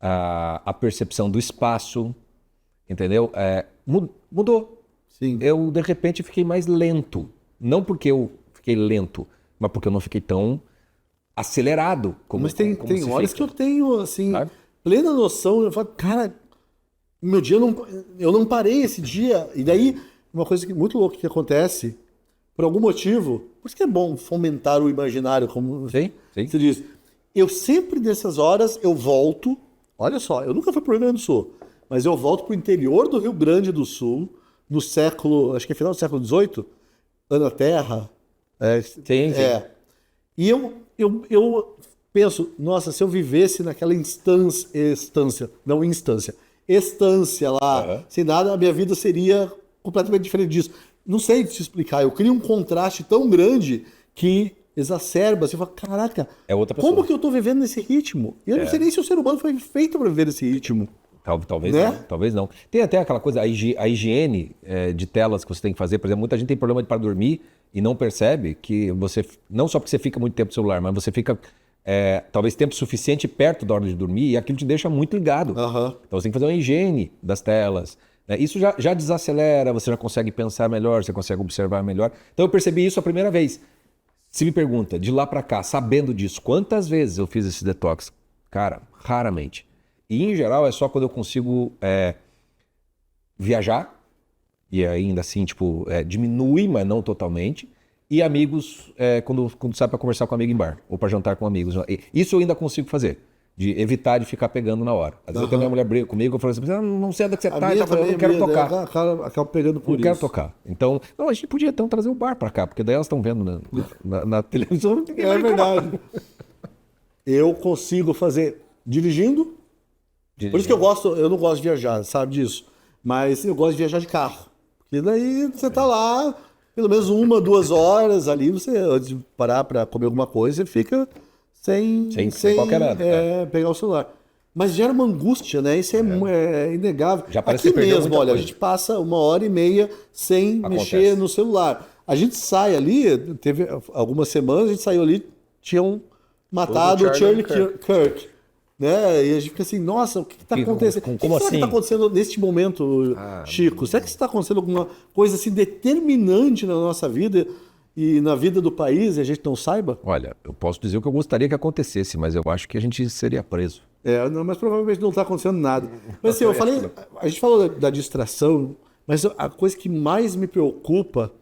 a percepção do espaço, entendeu? Mudou. Sim. Eu, de repente, fiquei mais lento. Não porque eu fiquei lento, mas porque eu não fiquei tão acelerado como Mas tem horas que eu tenho, assim, sabe? Plena noção. Eu falo, cara, meu dia, eu não parei esse dia. E daí, uma coisa muito louca que acontece, por algum motivo, por isso que é bom fomentar o imaginário, como Sim. você diz. Eu sempre, nessas horas, eu volto. Olha só, eu nunca fui para o Rio Grande do Sul, mas eu volto para o interior do Rio Grande do Sul, no século, acho que é final do século XVIII, Ana Terra. Sim. E eu penso, nossa, se eu vivesse naquela estância lá, sem nada, a minha vida seria completamente diferente disso. Não sei te explicar, eu crio um contraste tão grande que exacerba, você fala, caraca, como que eu tô vivendo nesse ritmo? E eu não sei nem se o ser humano foi feito para viver nesse ritmo. Talvez né? não, talvez não. Tem até aquela coisa, a higiene de telas que você tem que fazer. Por exemplo, muita gente tem problema para dormir e não percebe que você, não só porque você fica muito tempo no celular, mas você fica talvez tempo suficiente perto da hora de dormir e aquilo te deixa muito ligado. Então você tem que fazer uma higiene das telas. Né? Isso já desacelera, você já consegue pensar melhor, você consegue observar melhor. Então eu percebi isso a primeira vez. Se me pergunta, de lá para cá, sabendo disso, quantas vezes eu fiz esse detox? Cara, raramente. E, em geral, é só quando eu consigo viajar, e ainda assim, tipo, diminui, mas não totalmente. E amigos, quando sai pra conversar com amigo em bar, ou pra jantar com amigos. Isso eu ainda consigo fazer, de evitar de ficar pegando na hora. Às vezes eu tenho minha mulher briga comigo, eu falo assim, não sei onde é que você tá, eu não quero tocar. Acaba pegando por não isso. quero tocar. Então, a gente podia então trazer o bar pra cá, porque daí elas estão vendo na televisão. É verdade. Eu consigo fazer dirigindo. Por isso que eu não gosto de viajar, sabe disso. Mas eu gosto de viajar de carro. Porque daí você tá lá, pelo menos 1, 2 horas ali, você, antes de parar para comer alguma coisa, você fica sem qualquer nada. Pegar o celular. Mas gera uma angústia, né? Isso é inegável. Já parece aqui que perdeu mesmo, muita olha, coisa. a gente passa 1h30 sem mexer no celular. A gente sai ali, teve algumas semanas, a gente saiu ali, tinham matado o Charlie Kirk. Né? E a gente fica assim, nossa, o que está acontecendo? Como o que será assim? que está acontecendo neste momento, Chico? Será que está acontecendo alguma coisa assim determinante na nossa vida e na vida do país e a gente não saiba? Olha, eu posso dizer o que eu gostaria que acontecesse, mas eu acho que a gente seria preso. Mas provavelmente não está acontecendo nada. Mas assim, a gente falou da distração, mas a coisa que mais me preocupa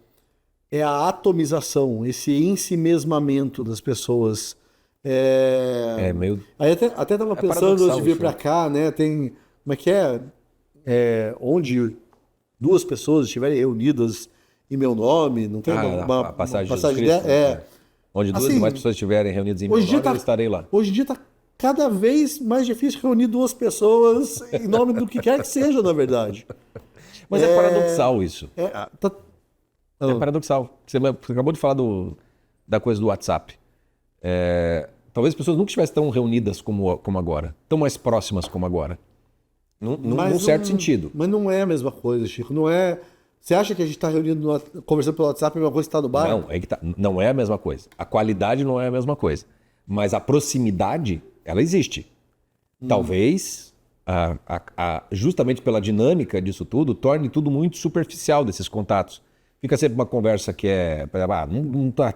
é a atomização, esse ensimesmamento das pessoas. Meio... Aí até tava pensando antes de vir para cá, né? Tem, como é que onde 2 pessoas estiverem reunidas em meu nome, não tem uma passagem de Cristo, ideia? Onde 2 ou mais pessoas estiverem reunidas em meu nome, eu estarei lá. Hoje em dia está cada vez mais difícil reunir 2 pessoas em nome do que quer que seja, na verdade. Mas é paradoxal isso. É paradoxal. Você acabou de falar da coisa do WhatsApp. Talvez as pessoas nunca estivessem tão reunidas como agora, tão mais próximas como agora. Num certo sentido. Mas não é a mesma coisa, Chico. Não é. Você acha que a gente está reunido, conversando pelo WhatsApp, é a mesma coisa que está no bar? Não, não é a mesma coisa. A qualidade não é a mesma coisa. Mas a proximidade, ela existe. Talvez, justamente pela dinâmica disso tudo, torne tudo muito superficial desses contatos. Fica sempre uma conversa que não está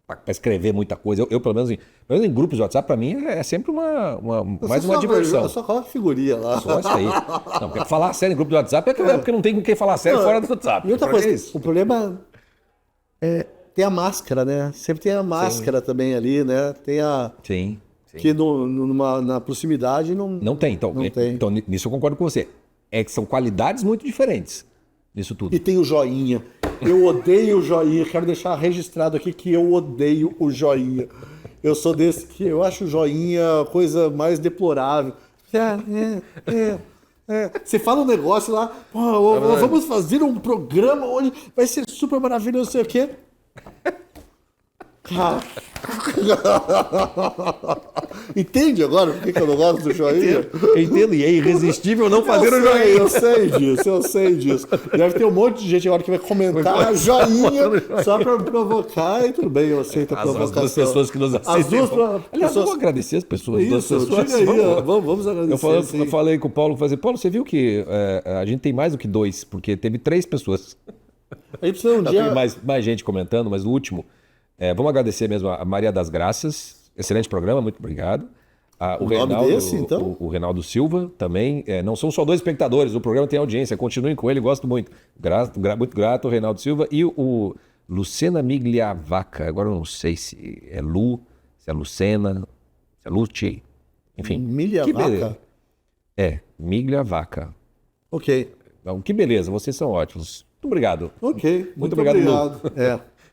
para escrever muita coisa. Eu pelo menos em grupos de WhatsApp, para mim, é sempre mais uma diversão. Eu só coloco figurinha lá. Só isso aí. Não, porque falar sério em grupo de WhatsApp é porque não tem com quem falar sério fora do WhatsApp. E outra coisa, o problema tem a máscara, né? Sempre tem a máscara também ali, né? Tem a... Sim. Que na proximidade não... Não tem. Então, nisso eu concordo com você. Que são qualidades muito diferentes nisso tudo. E tem o joinha. Eu odeio o joinha. Quero deixar registrado aqui que eu odeio o joinha. Eu sou desse que eu acho o joinha a coisa mais deplorável. Você fala um negócio lá, vamos fazer um programa onde vai ser super maravilhoso, não sei o quê. Entende agora por que eu não gosto do joinha? Entendo, e é irresistível não fazer o joinha. Eu sei disso. Deve ter um monte de gente agora que vai comentar joinha só pra provocar e tudo bem, eu aceito a provocação. As 2 pessoas que nos assistem. Aliás, vamos agradecer as pessoas. Vamos agradecer. Eu falei com o Paulo, Paulo, você viu que a gente tem mais do que 2, porque teve 3 pessoas. Aí precisa um dia... Tem mais gente comentando, mas o último... vamos agradecer mesmo a Maria das Graças. Excelente programa, muito obrigado. O Reinaldo, desse, então? o Reinaldo Silva também. Não são só 2 espectadores, o programa tem audiência. Continuem com ele, gosto muito. Muito grato ao Reinaldo Silva. E o Lucena Migliavaca. Agora eu não sei se é Lu, se é Lucena, se é Luci. Enfim. Migliavaca? Migliavaca. Ok. Então, que beleza, vocês são ótimos. Muito obrigado. Ok. Muito obrigado, Lu.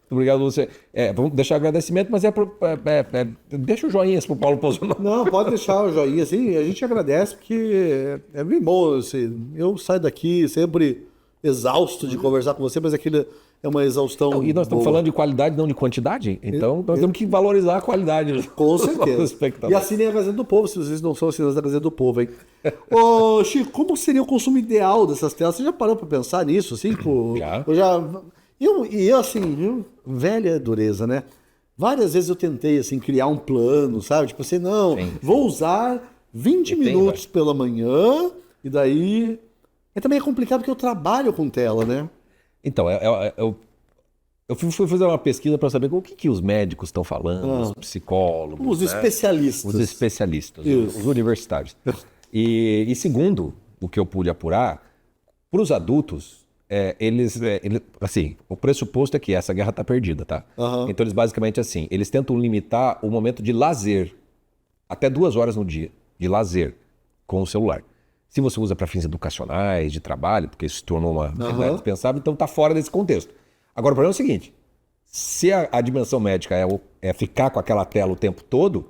Muito obrigado, Lúcia. Vamos deixar agradecimento, mas deixa o joinha pro Paulo Pozzolo. Não, pode deixar o joinha, assim, a gente agradece, porque é bem bom, assim, eu saio daqui sempre exausto de conversar com você, mas aquilo é uma exaustão. E nós estamos falando de qualidade, não de quantidade, então nós temos que valorizar a qualidade. Com certeza. E assinem a Gazeta do Povo, se vocês não são assinantes da Gazeta do Povo, hein? Ô, Chico, como seria o consumo ideal dessas telas? Você já parou para pensar nisso, assim? Eu assim, velha dureza, né? Várias vezes eu tentei, assim, criar um plano, sabe? Tipo assim, vou usar 20 minutos pela manhã, e daí... também é complicado porque eu trabalho com tela, né? Então, eu fui fazer uma pesquisa para saber o que os médicos estão falando, os psicólogos... Os especialistas. Os especialistas, os universitários. E segundo o que eu pude apurar, para os adultos... assim, o pressuposto é que essa guerra está perdida, tá? Aham. Então eles basicamente assim, eles tentam limitar o momento de lazer até 2 horas no dia de lazer com o celular. Se você usa para fins educacionais, de trabalho, porque isso se tornou uma atividade dispensável, então está fora desse contexto. Agora o problema é o seguinte, se a dimensão médica é ficar com aquela tela o tempo todo,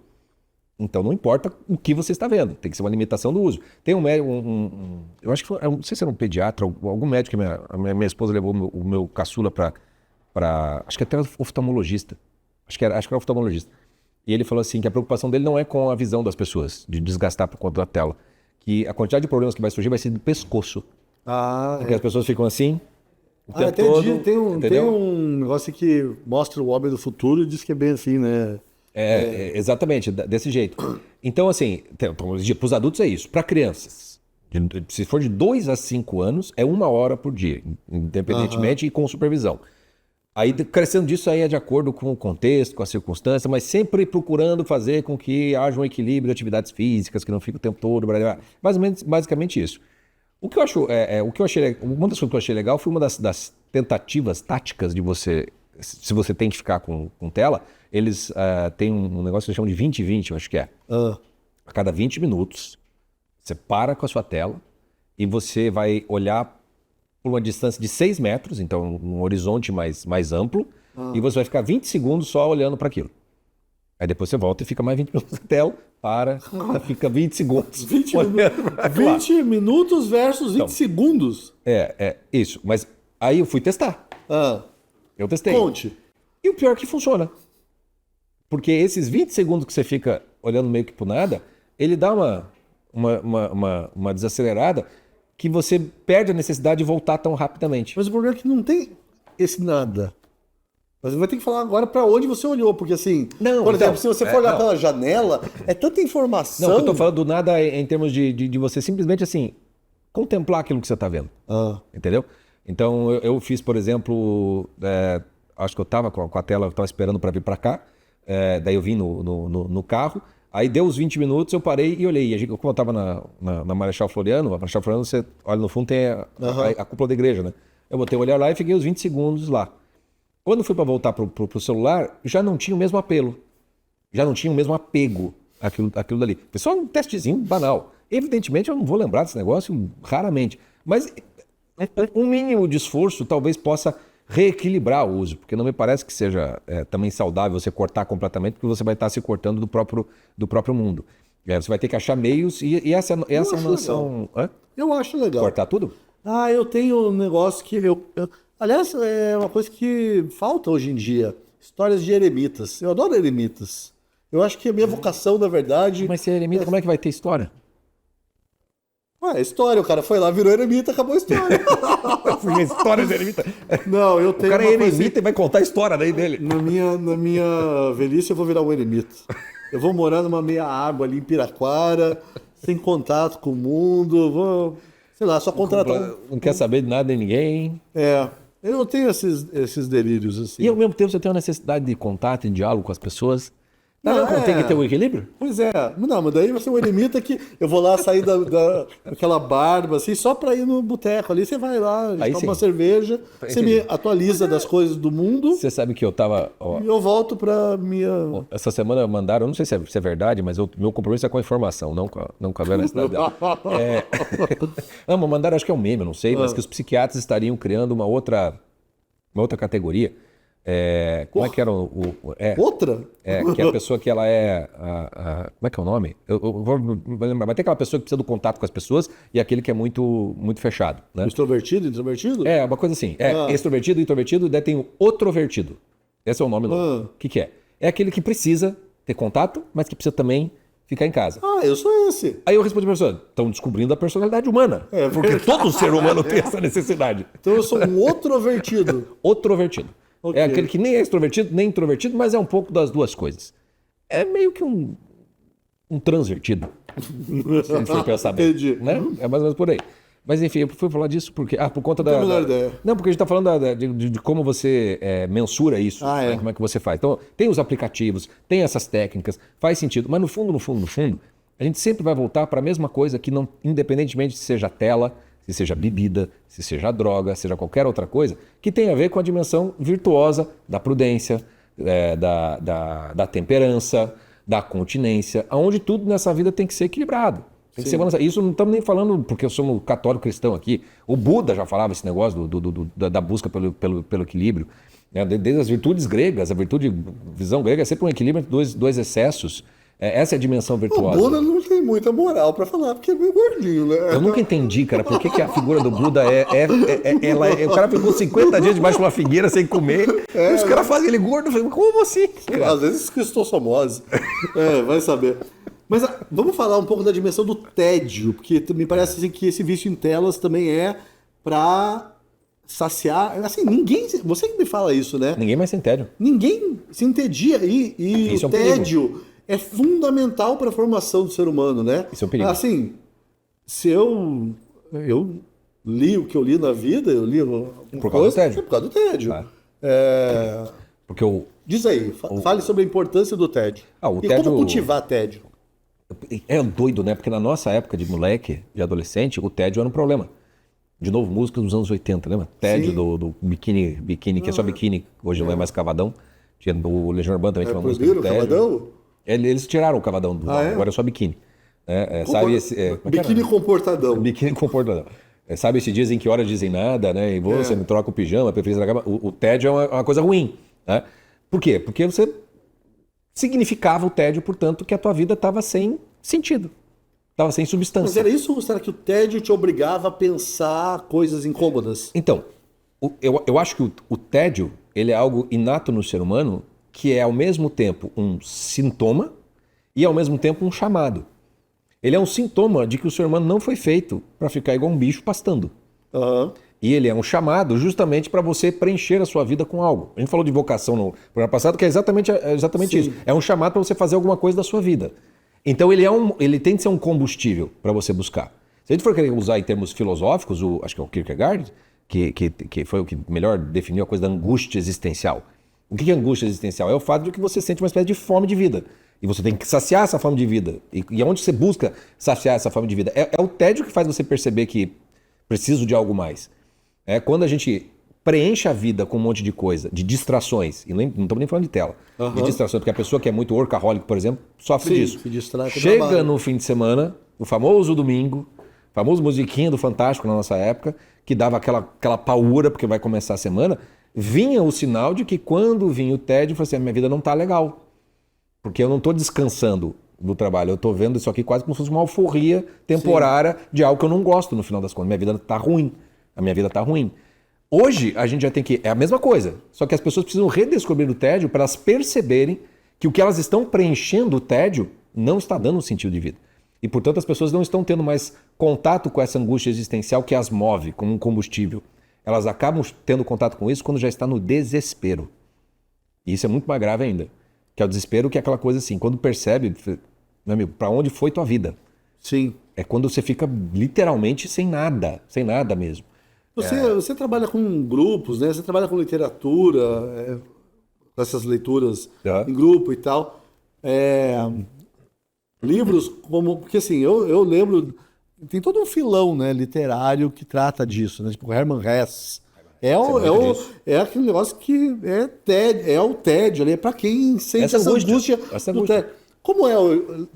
então não importa o que você está vendo, tem que ser uma limitação do uso. Tem um médico, eu acho que foi, eu não sei se era um pediatra, algum médico que a minha esposa levou o meu caçula para, acho que até oftalmologista, acho que era oftalmologista. E ele falou assim que a preocupação dele não é com a visão das pessoas, de desgastar por conta da tela, que a quantidade de problemas que vai surgir vai ser do pescoço. Porque as pessoas ficam assim o tempo todo. Tem um negócio que mostra o homem do futuro e diz que é bem assim, né? Exatamente, desse jeito. Então, assim, para os adultos é isso. Para crianças, se for de 2 a 5 anos, é 1 hora por dia, independentemente e com supervisão. Aí, crescendo disso, aí é de acordo com o contexto, com a circunstância, mas sempre procurando fazer com que haja um equilíbrio de atividades físicas, que não fique o tempo todo, basicamente isso. O que eu acho, uma das coisas que eu achei legal foi uma das tentativas táticas de você, se você tem que ficar com tela, eles têm um negócio que eles chamam de 20-20, eu acho que é. A cada 20 minutos, você para com a sua tela e você vai olhar por uma distância de 6 metros, então um horizonte mais amplo, e você vai ficar 20 segundos só olhando para aquilo. Aí depois você volta e fica mais 20 minutos na tela, fica 20 segundos. 20 minutos versus 20 segundos? Isso. Mas aí eu fui testar. Eu testei. Conte. E o pior é que funciona. Porque esses 20 segundos que você fica olhando meio que por nada, ele dá uma desacelerada que você perde a necessidade de voltar tão rapidamente. Mas o problema é que não tem esse nada. Mas você vai ter que falar agora para onde você olhou, porque assim, por exemplo, se você for olhar pela janela, é tanta informação. Não, eu tô falando do nada em termos de você simplesmente assim, contemplar aquilo que você está vendo. Entendeu? Então eu fiz, por exemplo, acho que eu estava com a tela, eu estava esperando para vir para cá, daí eu vim no carro, aí deu os 20 minutos, eu parei e olhei. Como eu estava na Marechal Floriano, você olha no fundo, tem a cúpula da igreja, né? Eu botei o olhar lá e fiquei os 20 segundos lá. Quando fui para voltar pro celular, já não tinha o mesmo apelo. Já não tinha o mesmo apego àquilo dali. Foi só um testezinho banal. Evidentemente, eu não vou lembrar desse negócio raramente. Mas um mínimo de esforço talvez possa reequilibrar o uso, porque não me parece que seja também saudável você cortar completamente, porque você vai estar se cortando do próprio mundo. Você vai ter que achar meios, e essa é a noção. Eu acho legal. Cortar tudo? Eu tenho um negócio que aliás, é uma coisa que falta hoje em dia. Histórias de eremitas. Eu adoro eremitas. Eu acho que a minha vocação, na verdade... Mas se é eremita, como é que vai ter história? História. O cara foi lá, virou eremita, acabou a história. A história de eremita. Não, eu tenho. O cara é eremita e vai contar a história daí dele. Na minha velhice, eu vou virar um eremita. Eu vou morar numa meia água ali em Piraquara, sem contato com o mundo. Vou, sei lá, só contratar. Não quer saber de nada de ninguém. Eu não tenho esses delírios assim. E ao mesmo tempo você tem uma necessidade de contato, de diálogo com as pessoas. Não, tem que ter um equilíbrio? Pois é. Não, mas daí vai ser um eremita que eu vou lá sair daquela barba, assim, só pra ir no boteco ali. Você vai lá, a gente toma uma cerveja, você me atualiza das coisas do mundo. Você sabe que eu tava... E eu volto pra minha... Essa semana mandaram, eu não sei se é verdade, mas meu compromisso é com a informação, não com a veracidade dela. Não, mas mandaram, acho que é um meme, eu não sei, mas que os psiquiatras estariam criando uma outra categoria. Como é que era outra? Que é a pessoa que ela é... como é que é o nome? Eu vou lembrar. Mas tem aquela pessoa que precisa do contato com as pessoas e aquele que é muito, muito fechado. Né? Extrovertido, introvertido? Uma coisa assim. Extrovertido, introvertido, e daí tem o outrovertido. Esse é o nome do... O que é? É aquele que precisa ter contato, mas que precisa também ficar em casa. Eu sou esse. Aí eu respondi para a pessoa, estão descobrindo a personalidade humana. Porque todo ser humano tem essa necessidade. Então eu sou um outrovertido. Outrovertido. Okay. É aquele que nem é extrovertido, nem introvertido, mas é um pouco das duas coisas. É meio que um transvertido. Se for pensar bem. Entendi. Né? É mais ou menos por aí. Mas enfim, eu fui falar disso porque... por conta da... Não, porque a gente está falando de como você mensura isso. Né? Como é que você faz. Então, tem os aplicativos, tem essas técnicas, faz sentido. Mas no fundo, a gente sempre vai voltar para a mesma coisa que, não, independentemente se seja tela, se seja bebida, se seja droga, seja qualquer outra coisa, que tem a ver com a dimensão virtuosa da prudência, da temperança, da continência, onde tudo nessa vida tem que ser equilibrado. Tem que ser balançado. Isso não estamos nem falando porque eu sou um católico cristão aqui. O Buda já falava esse negócio da busca pelo equilíbrio. Né? Desde as virtudes gregas, a visão grega é sempre um equilíbrio entre dois excessos. Essa é a dimensão virtuosa. O Buda não tem muita moral pra falar, porque é meio gordinho, né? Eu nunca entendi, cara, por que a figura do Buda o cara ficou 50 dias debaixo de uma figueira sem comer, e os caras fazem ele gordo. Eu falei, como assim? Às vezes esquistossomose. Vai saber. Mas vamos falar um pouco da dimensão do tédio, porque me parece assim, que esse vício em telas também é pra saciar. Assim, ninguém. Você que me fala isso, né? Ninguém mais tem tédio. Ninguém se entedia. E Isso o tédio é fundamental para a formação do ser humano, né? Isso é um perigo. Assim, se eu li o que eu li na vida, eu li Por causa do tédio. É por causa do tédio. Porque Diz aí, fale sobre a importância do tédio. O e tédio... como cultivar tédio? É doido, né? Porque na nossa época de moleque, de adolescente, o tédio era um problema. De novo, música dos anos 80, lembra? Tédio do biquíni, que é só biquíni, hoje não é mais cavadão. Tinha o Legião Urbana também tinha uma música do tédio. Cavadão? Eles tiraram o cavadão, agora é só biquíni. Sabe biquíni comportadão. Biquíni comportadão. Sabe esses dias em que horas dizem nada, né? E você me troca o pijama, prefere na cama. O tédio é uma coisa ruim, né? Por quê? Porque você significava o tédio, portanto, que a tua vida estava sem sentido. Estava sem substância. Mas era isso ou será que o tédio te obrigava a pensar coisas incômodas? Então, eu acho que o tédio ele é algo inato no ser humano que é ao mesmo tempo um sintoma e ao mesmo tempo um chamado. Ele é um sintoma de que o ser humano não foi feito para ficar igual um bicho pastando. Uhum. E ele é um chamado justamente para você preencher a sua vida com algo. A gente falou de vocação no programa passado, que é exatamente isso. É um chamado para você fazer alguma coisa da sua vida. Então ele tem que ser um combustível para você buscar. Se a gente for querer usar em termos filosóficos, acho que é o Kierkegaard, que foi o que melhor definiu a coisa da angústia existencial. O que é angústia existencial? É o fato de que você sente uma espécie de fome de vida. E você tem que saciar essa fome de vida. E aonde você busca saciar essa fome de vida? É o tédio que faz você perceber que preciso de algo mais. É quando a gente preenche a vida com um monte de coisa, de distrações, e não estamos nem falando de tela, de distrações, porque a pessoa que é muito workaholic, por exemplo, sofre disso. Se distrai com o Chega trabalho. no fim de semana, o famoso domingo, famoso musiquinha do Fantástico na nossa época, que dava aquela paura, porque vai começar a semana, vinha o sinal de que quando vinha o tédio, eu falei assim, minha vida não está legal, porque eu não estou descansando do trabalho, eu estou vendo isso aqui quase como se fosse uma alforria temporária de algo que eu não gosto no final das contas, minha vida está ruim, a minha vida está ruim. Hoje, a gente já tem que... É a mesma coisa. Só que as pessoas precisam redescobrir o tédio para elas perceberem que o que elas estão preenchendo o tédio não está dando um sentido de vida. E, portanto, as pessoas não estão tendo mais contato com essa angústia existencial que as move como um combustível. Elas acabam tendo contato com isso quando já está no desespero. E isso é muito mais grave ainda. Que é o desespero, que é aquela coisa assim, quando percebe, meu amigo, para onde foi tua vida? Sim. É quando você fica literalmente sem nada mesmo. Você trabalha com grupos, né? Você trabalha com literatura, com essas leituras em grupo e tal. Livros como... Porque assim, eu lembro... Tem todo um filão, né, literário que trata disso, né? Tipo Hermann Hesse. É aquele negócio que é o tédio ali, é para quem sente essa angústia do tédio. Como é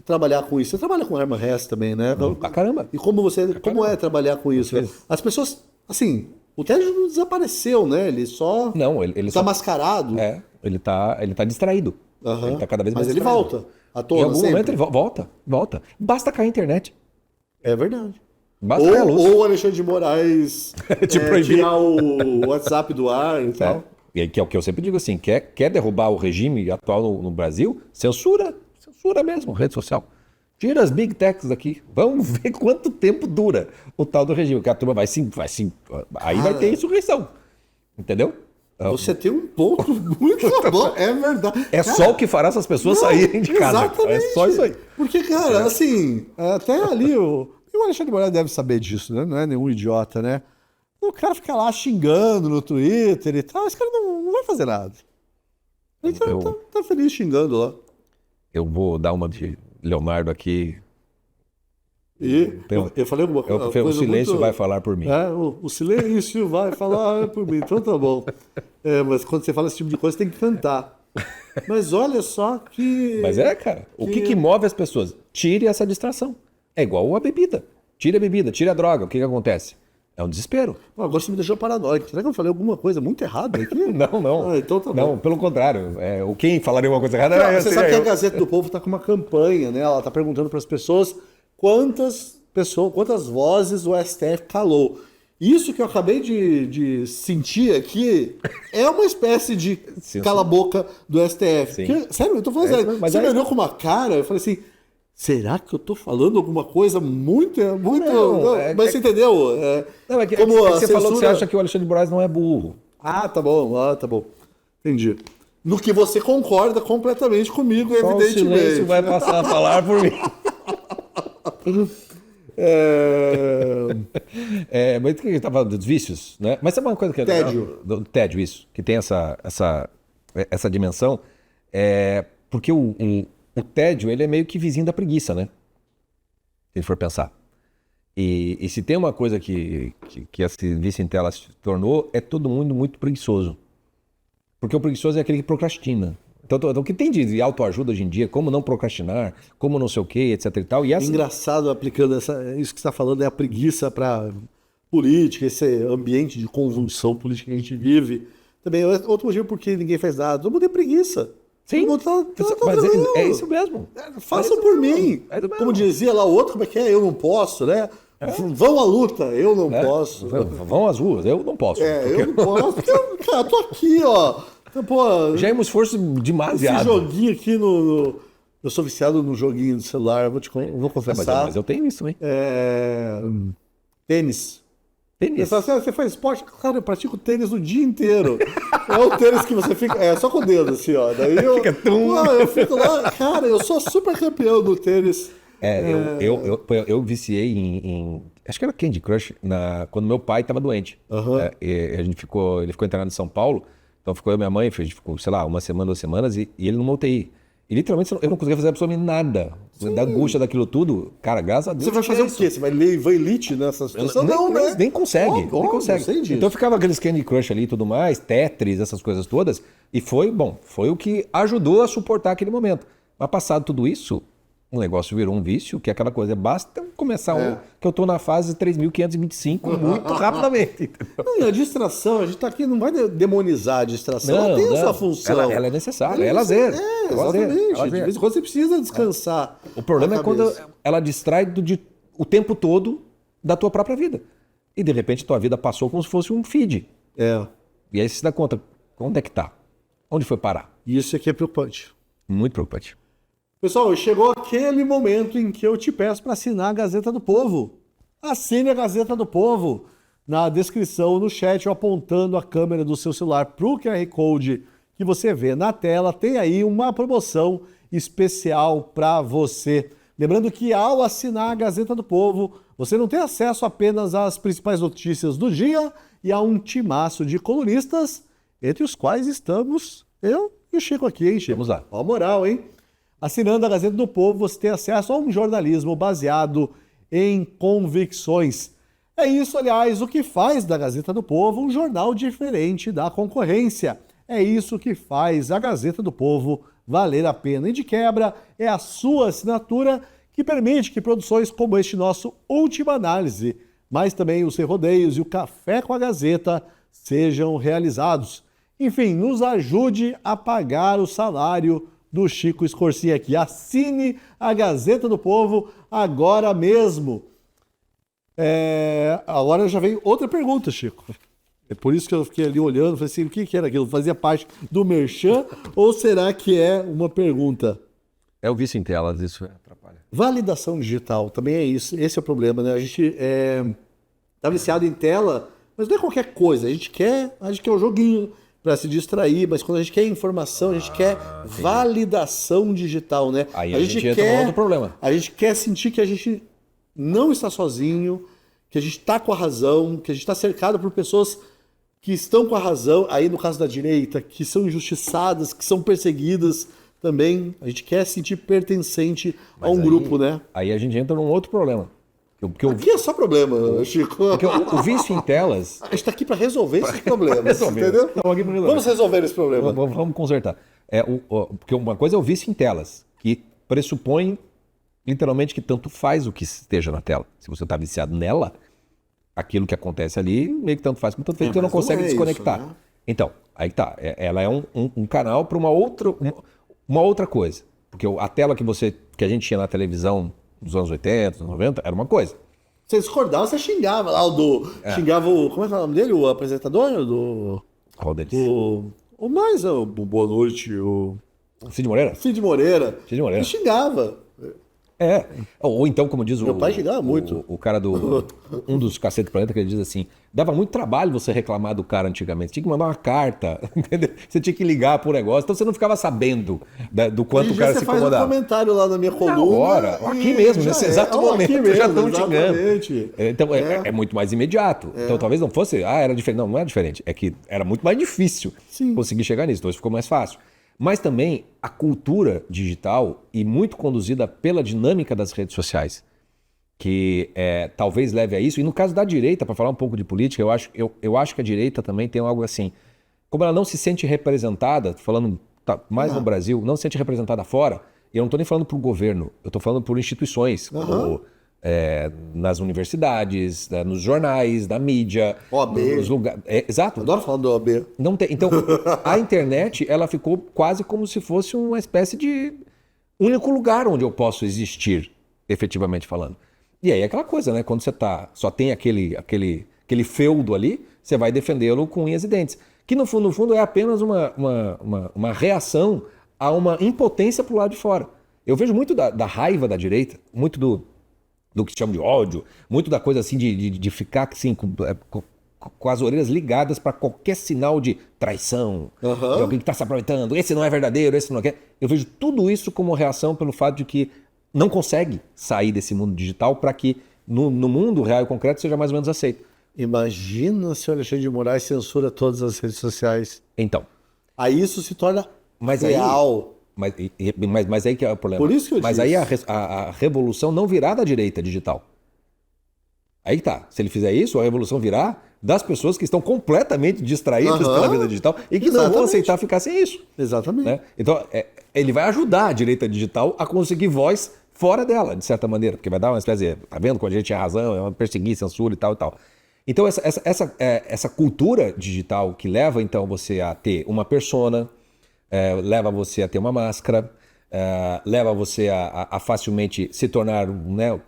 trabalhar com isso? Você trabalha com Hermann Hesse também, né? Pra caramba. E como é trabalhar com isso? As pessoas, assim, o tédio não desapareceu, né? Ele só tá mascarado. Ele tá distraído. Ele tá cada vez mais Mas ele distraído. volta à tona. Em algum sempre. momento ele volta. Basta cair a internet. É verdade. Basta cair a luz. Ou o Alexandre de Moraes proibir. tirar o WhatsApp do ar e tal. E que é o que eu sempre digo assim, quer derrubar o regime atual no Brasil? Censura mesmo, rede social. Tira as big techs daqui. Vamos ver quanto tempo dura o tal do regime. Porque a turma vai sim. Aí vai ter insurreição. Entendeu? Você tem um ponto muito bom, é verdade. É só o que fará essas pessoas saírem de casa. Exatamente. É só isso aí. Porque, cara, assim, até ali o Alexandre de Moraes deve saber disso, né? Não é nenhum idiota, né? O cara fica lá xingando no Twitter e tal, esse cara não vai fazer nada. Ele tá feliz xingando lá. Eu vou dar uma de Leonardo aqui. E eu falei alguma coisa. O silêncio muito... vai falar por mim. O silêncio vai falar por mim. Então tá bom. Mas quando você fala esse tipo de coisa, tem que cantar. Mas olha só que... Mas cara. O que move as pessoas? Tire essa distração. É igual a bebida. Tire a bebida, tire a droga. O que acontece? É um desespero. Agora você me deixou paranoico. Será que eu falei alguma coisa muito errada aqui? Não. Então tá bom. Não, pelo contrário. Quem falaria uma coisa errada... Você sabe que a Gazeta do Povo está com uma campanha, né? Ela está perguntando para as pessoas quantas vozes o STF calou. Isso que eu acabei de sentir aqui é uma espécie de cala-boca do STF. Porque, sério, eu tô falando sério. Você me olhou com uma cara, eu falei assim, será que eu tô falando alguma coisa muito... mas você entendeu? Você falou que você acha que o Alexandre de Moraes não é burro. Tá bom. Entendi. No que você concorda completamente comigo, só evidentemente. O silêncio vai passar a falar por mim. Mas que a gente tá falando dos vícios, né? Mas sabe uma coisa que é tédio. Do tédio, isso, que tem essa dimensão, porque o tédio, ele é meio que vizinho da preguiça, né? Se a gente for pensar. E se tem uma coisa que esse vício em tela se tornou, é todo mundo muito preguiçoso. Porque o preguiçoso é aquele que procrastina. Então, o que tem de autoajuda hoje em dia, como não procrastinar, como não sei o quê, etc e tal. E engraçado aplicando isso que você está falando, é a preguiça para política, esse ambiente de convulsão política que a gente vive. Também é outro motivo porque ninguém faz nada. Todo mundo tem preguiça. Sim, mas é isso mesmo. Façam por mim. Como dizia lá o outro, como é que é? Eu não posso, né? Vão à luta, eu não posso. Vão às ruas, eu não posso. Eu não posso, porque cara, eu tô aqui, ó. Pô, já é um esforço demasiado. Esse joguinho aqui eu sou viciado no joguinho do celular, vou confessar. Mas eu tenho isso, hein? Tênis. Você faz esporte? Cara, eu pratico tênis o dia inteiro. É o tênis que você fica... só com o dedo, assim, ó. Daí eu fico lá... Cara, eu sou super campeão do tênis. Eu viciei em... Acho que era Candy Crush, quando meu pai estava doente. Uhum. Ele ficou internado em São Paulo. Então ficou eu e minha mãe, a gente ficou, sei lá, uma semana, 2 semanas, e ele numa UTI. E literalmente eu não conseguia fazer absolutamente nada. Sim. Da angústia daquilo tudo, cara, graças a Deus. Você vai fazer o quê? Você vai ler elite nessa situação? Nem consegue. Nem consegue. Então ficava aqueles Candy Crush ali e tudo mais, Tetris, essas coisas todas. E foi o que ajudou a suportar aquele momento. Mas passado tudo isso, o negócio virou um vício, que é aquela coisa, basta começar que eu tô na fase 3.525 muito rapidamente. Não, e a distração, a gente tá aqui, não vai demonizar a distração, ela tem essa função. Ela é necessária, é lazer. Exatamente, de vez em quando você precisa descansar. O problema é quando ela distrai o tempo todo da tua própria vida. E de repente tua vida passou como se fosse um feed. E aí você se dá conta, onde é que tá? Onde foi parar? Isso aqui é preocupante. Muito preocupante. Pessoal, chegou aquele momento em que eu te peço para assinar a Gazeta do Povo. Assine a Gazeta do Povo. Na descrição, no chat, apontando a câmera do seu celular para o QR Code que você vê na tela, tem aí uma promoção especial para você. Lembrando que ao assinar a Gazeta do Povo, você não tem acesso apenas às principais notícias do dia e a um timaço de colunistas, entre os quais estamos eu e o Chico aqui, hein, Chico? Vamos lá. Ó a moral, hein? Assinando a Gazeta do Povo, você tem acesso a um jornalismo baseado em convicções. É isso, aliás, o que faz da Gazeta do Povo um jornal diferente da concorrência. É isso que faz a Gazeta do Povo valer a pena. E de quebra, é a sua assinatura que permite que produções como este nosso Última Análise, mas também os Sem Rodeios e o Café com a Gazeta sejam realizados. Enfim, nos ajude a pagar o salário do Chico Scorsi aqui. Assine a Gazeta do Povo agora mesmo. Agora já vem outra pergunta, Chico. É por isso que eu fiquei ali olhando, falei assim, o que era aquilo? Fazia parte do merchan ou será que é uma pergunta? É o vício em telas, isso atrapalha. Validação digital, também é isso. Esse é o problema, né? A gente tá viciado em tela, mas não é qualquer coisa. A gente quer um joguinho para se distrair, mas quando a gente quer informação, a gente quer validação digital, né? Aí a gente entra no outro problema. A gente quer sentir que a gente não está sozinho, que a gente está com a razão, que a gente está cercado por pessoas que estão com a razão, aí no caso da direita, que são injustiçadas, que são perseguidas também. A gente quer sentir pertencente a um grupo, né? Aí a gente entra num outro problema. Aqui é só problema, Chico. Porque o vício em telas... A gente está aqui para resolver esses problemas, entendeu? Vamos resolver esse problema. Vamos consertar. Porque uma coisa é o vício em telas, que pressupõe literalmente que tanto faz o que esteja na tela. Se você está viciado nela, aquilo que acontece ali meio que tanto faz como tanto fez, você não consegue desconectar. Isso, né? Então, aí tá. Ela é um canal para uma outra coisa. Porque a tela que a gente tinha na televisão nos anos 80, 90, era uma coisa. Você discordava, você xingava lá xingava o... Como é que é o nome dele? O apresentador? Qual deles? O mais... O Boa Noite, o... Cid Moreira? Cid Moreira. Ele xingava. Ou então, como diz Meu pai xingava muito. O cara um dos Cacete do Planeta, que ele diz assim, dava muito trabalho você reclamar do cara antigamente. Você tinha que mandar uma carta, entendeu? Você tinha que ligar pro negócio, então você não ficava sabendo do quanto o cara se incomodava. Você faz um comentário lá na minha coluna. Agora, aqui mesmo, nesse exato momento, mesmo, já estão xingando. Então, é muito mais imediato. Então, talvez não fosse, era diferente. Não era diferente. É que era muito mais difícil conseguir chegar nisso. Então, isso ficou mais fácil. Mas também a cultura digital, e muito conduzida pela dinâmica das redes sociais, que talvez leve a isso. E no caso da direita, para falar um pouco de política, eu acho que a direita também tem algo assim. Como ela não se sente representada, falando mais no Brasil, não se sente representada fora, e eu não estou nem falando por governo, eu estou falando por instituições, como, nas universidades, nos jornais, na mídia, OAB. Nos lugares. Exato. Adoro falar do OAB. Não tem. Então, a internet, ela ficou quase como se fosse uma espécie de único lugar onde eu posso existir, efetivamente falando. E aí é aquela coisa, né? Quando você só tem aquele feudo ali, você vai defendê-lo com unhas e dentes. Que no fundo é apenas uma reação a uma impotência pro lado de fora. Eu vejo muito da raiva da direita, muito do que se chama de ódio, muito da coisa assim de ficar assim, com as orelhas ligadas para qualquer sinal de traição, de alguém que está se aproveitando, esse não é verdadeiro, esse não é. Eu vejo tudo isso como reação pelo fato de que não consegue sair desse mundo digital para que no mundo real e concreto seja mais ou menos aceito. Imagina se o Alexandre de Moraes censura todas as redes sociais. Então. Aí isso se torna real. Mas aí que é o problema. Por isso que eu Mas disse. aí a revolução não virá da direita digital. Aí que tá. Se ele fizer isso, a revolução virá das pessoas que estão completamente distraídas pela vida digital e que não vão aceitar ficar sem isso. Exatamente. Né? Então, ele vai ajudar a direita digital a conseguir voz fora dela, de certa maneira, porque vai dar uma espécie de, tá vendo, quando a gente tinha razão, é uma perseguir, censura e tal e tal. Então, essa cultura digital que leva, então, você a ter uma persona, leva você a ter uma máscara, leva você a facilmente se tornar, né,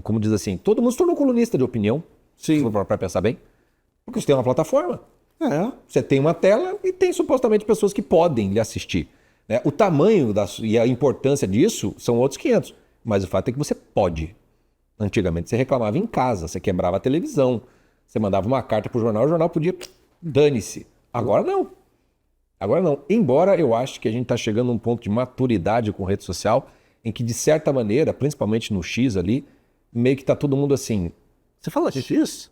como diz assim, todo mundo se tornou colunista de opinião, sim, para pensar bem, porque você tem uma plataforma. Você tem uma tela e tem supostamente pessoas que podem lhe assistir. Né? O tamanho e a importância disso são outros 500, mas o fato é que você pode. Antigamente você reclamava em casa, você quebrava a televisão, você mandava uma carta para o jornal podia, dane-se. Agora não. Embora eu acho que a gente está chegando a um ponto de maturidade com rede social, em que de certa maneira, principalmente no X ali, meio que está todo mundo assim... Você fala de X?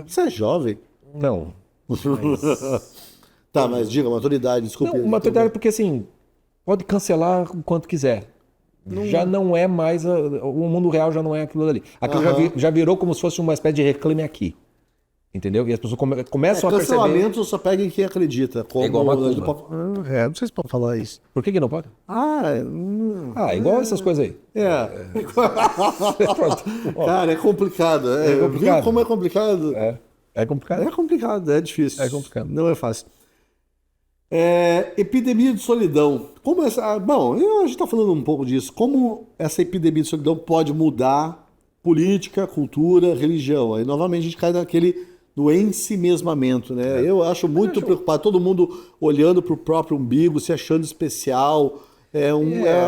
Você é jovem. Não. Tá, mas diga, maturidade, desculpe. Não, maturidade porque assim, pode cancelar o quanto quiser. Já não é mais, o mundo real já não é aquilo ali. Aquilo já virou como se fosse uma espécie de reclame aqui. Entendeu? E as pessoas começam a perceber... Cancelamento só pega em quem acredita. Como igual macumba. Não sei se pode falar isso. Por que não pode? Igual essas coisas aí. Cara, é complicado. Viu como é complicado? É complicado. É complicado, é difícil. É complicado. Não é fácil. Epidemia de solidão. Como Bom, a gente está falando um pouco disso. Como essa epidemia de solidão pode mudar política, cultura, religião? Aí, novamente, a gente cai no ensimesmamento, né? Eu acho muito preocupado. Todo mundo olhando para o próprio umbigo, se achando especial.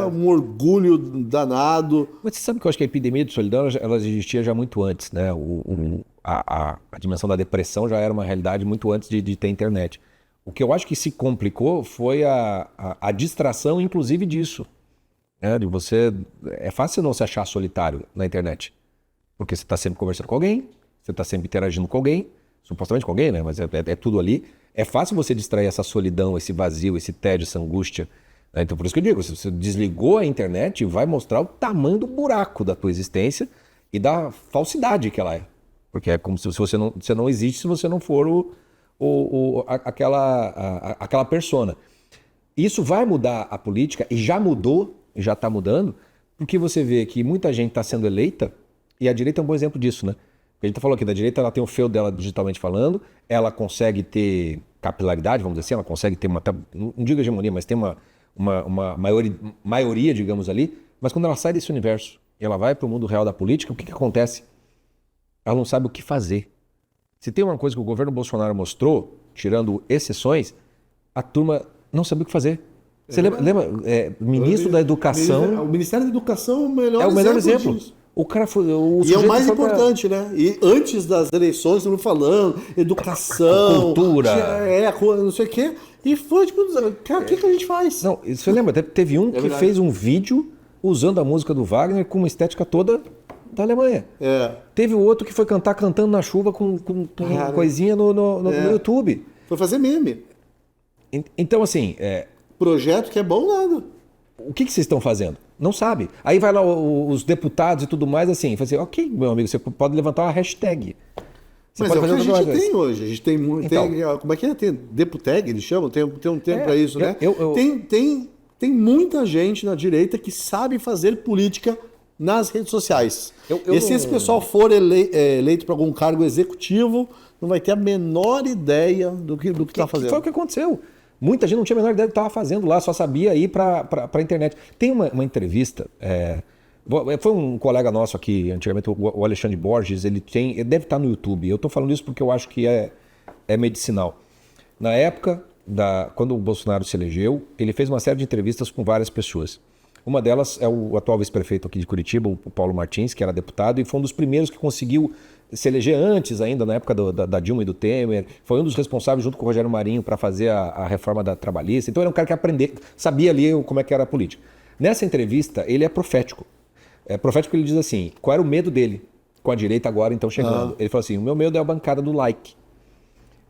Um orgulho danado. Mas você sabe que eu acho que a epidemia de solidão ela existia já muito antes, né? A dimensão da depressão já era uma realidade muito antes de ter internet. O que eu acho que se complicou foi a distração, inclusive, disso. De você... É fácil não se achar solitário na internet. Porque você está sempre conversando com alguém, você está sempre interagindo com alguém, supostamente com alguém, né? Mas é tudo ali. É fácil você distrair essa solidão, esse vazio, esse tédio, essa angústia. Né? Então, por isso que eu digo, se você desligou a internet, vai mostrar o tamanho do buraco da tua existência e da falsidade que ela é. Porque é como se você não existe se você não for aquela persona. Isso vai mudar a política, e já mudou, e já está mudando, porque você vê que muita gente está sendo eleita, e a direita é um bom exemplo disso, né? A gente falou aqui da direita, ela tem o feudo dela digitalmente falando, ela consegue ter capilaridade, vamos dizer assim, ela consegue ter não digo hegemonia, mas tem uma maioria, digamos ali, mas quando ela sai desse universo e ela vai para o mundo real da política, o que acontece? Ela não sabe o que fazer. Se tem uma coisa que o governo Bolsonaro mostrou, tirando exceções, a turma não sabia o que fazer. Você lembra ministro da Educação... O Ministério da Educação é o melhor exemplo. Disso. O cara foi... E é o mais importante, né? E antes das eleições, estamos falando, educação... Cultura... não sei o quê. E foi tipo, cara, o que a gente faz? Não, você lembra? Teve um que fez um vídeo usando a música do Wagner com uma estética toda da Alemanha. Teve o outro que foi cantando na chuva com coisinha no YouTube. Foi fazer meme. Então, assim... Projeto que é bom nada. O que vocês estão fazendo? Não sabe. Aí vai lá os deputados e tudo mais, assim, fala assim, ok, meu amigo, você pode levantar uma hashtag. Mas é o que a gente tem hoje. A gente tem muito. Então, como é que é? Tem deputag, eles chamam? Tem um termo para isso, né? Tem muita gente na direita que sabe fazer política nas redes sociais. E se esse pessoal for eleito para algum cargo executivo, não vai ter a menor ideia do que está fazendo. Foi o que aconteceu. Muita gente não tinha a menor ideia do que estava fazendo lá, só sabia ir para a internet. Tem uma entrevista, foi um colega nosso aqui, antigamente, o Alexandre Borges, ele deve estar no YouTube. Eu estou falando isso porque eu acho que é medicinal. Na época, quando o Bolsonaro se elegeu, ele fez uma série de entrevistas com várias pessoas. Uma delas é o atual vice-prefeito aqui de Curitiba, o Paulo Martins, que era deputado, e foi um dos primeiros que conseguiu se eleger antes ainda, na época da Dilma e do Temer. Foi um dos responsáveis, junto com o Rogério Marinho, para fazer a reforma da trabalhista. Então ele é um cara que sabia ali como é que era a política. Nessa entrevista, ele é profético. É profético porque ele diz assim, qual era o medo dele com a direita agora, então, chegando. Ele falou assim, o meu medo é a bancada do like.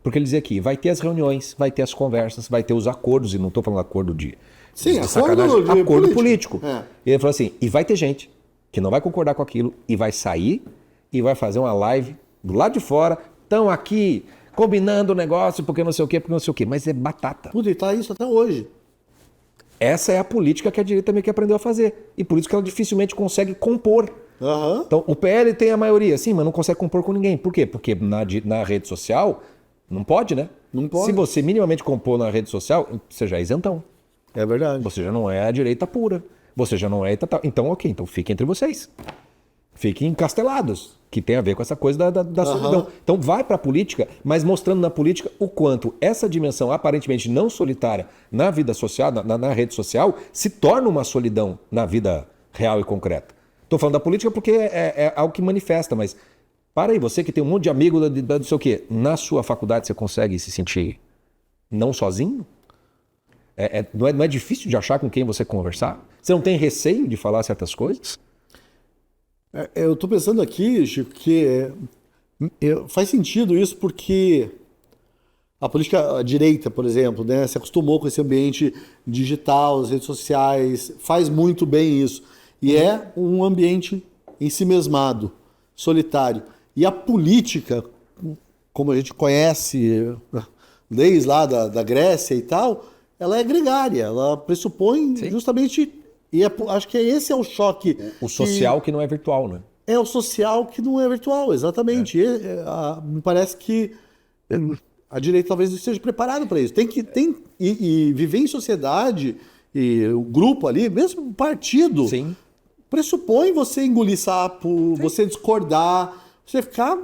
Porque ele dizia aqui, vai ter as reuniões, vai ter as conversas, vai ter os acordos, e não estou falando acordo de sacanagem, acordo político. E ele falou assim, e vai ter gente que não vai concordar com aquilo e vai sair e vai fazer uma live do lado de fora, estão aqui combinando o negócio porque não sei o quê, mas é batata. Puta, e tá isso até hoje. Essa é a política que a direita meio que aprendeu a fazer. E por isso que ela dificilmente consegue compor. Então, o PL tem a maioria, sim, mas não consegue compor com ninguém. Por quê? Porque na rede social, não pode, né? Não pode. Se você minimamente compor na rede social, você já é isentão. É verdade. Você já não é a direita pura. Você já não é... Então, ok, então fique entre vocês. Fiquem encastelados, que tem a ver com essa coisa da solidão. Então vai para a política, mas mostrando na política o quanto essa dimensão aparentemente não solitária na vida social, na rede social, se torna uma solidão na vida real e concreta. Estou falando da política porque é algo que manifesta, mas para aí, você que tem um monte de amigo não sei o quê, na sua faculdade você consegue se sentir não sozinho? Não é difícil de achar com quem você conversar? Você não tem receio de falar certas coisas? Eu estou pensando aqui, Chico, que faz sentido isso porque a política direita, por exemplo, né, se acostumou com esse ambiente digital, as redes sociais, faz muito bem isso. E é um ambiente ensimesmado, solitário. E a política, como a gente conhece desde lá da Grécia e tal, ela é gregária, ela pressupõe justamente... E acho que esse é o choque. O social que não é virtual, né? É o social que não é virtual, exatamente. Me parece que a direita talvez não esteja preparada para isso. E viver em sociedade, e o grupo ali, mesmo o partido, pressupõe você engolir sapo, você discordar, você ficar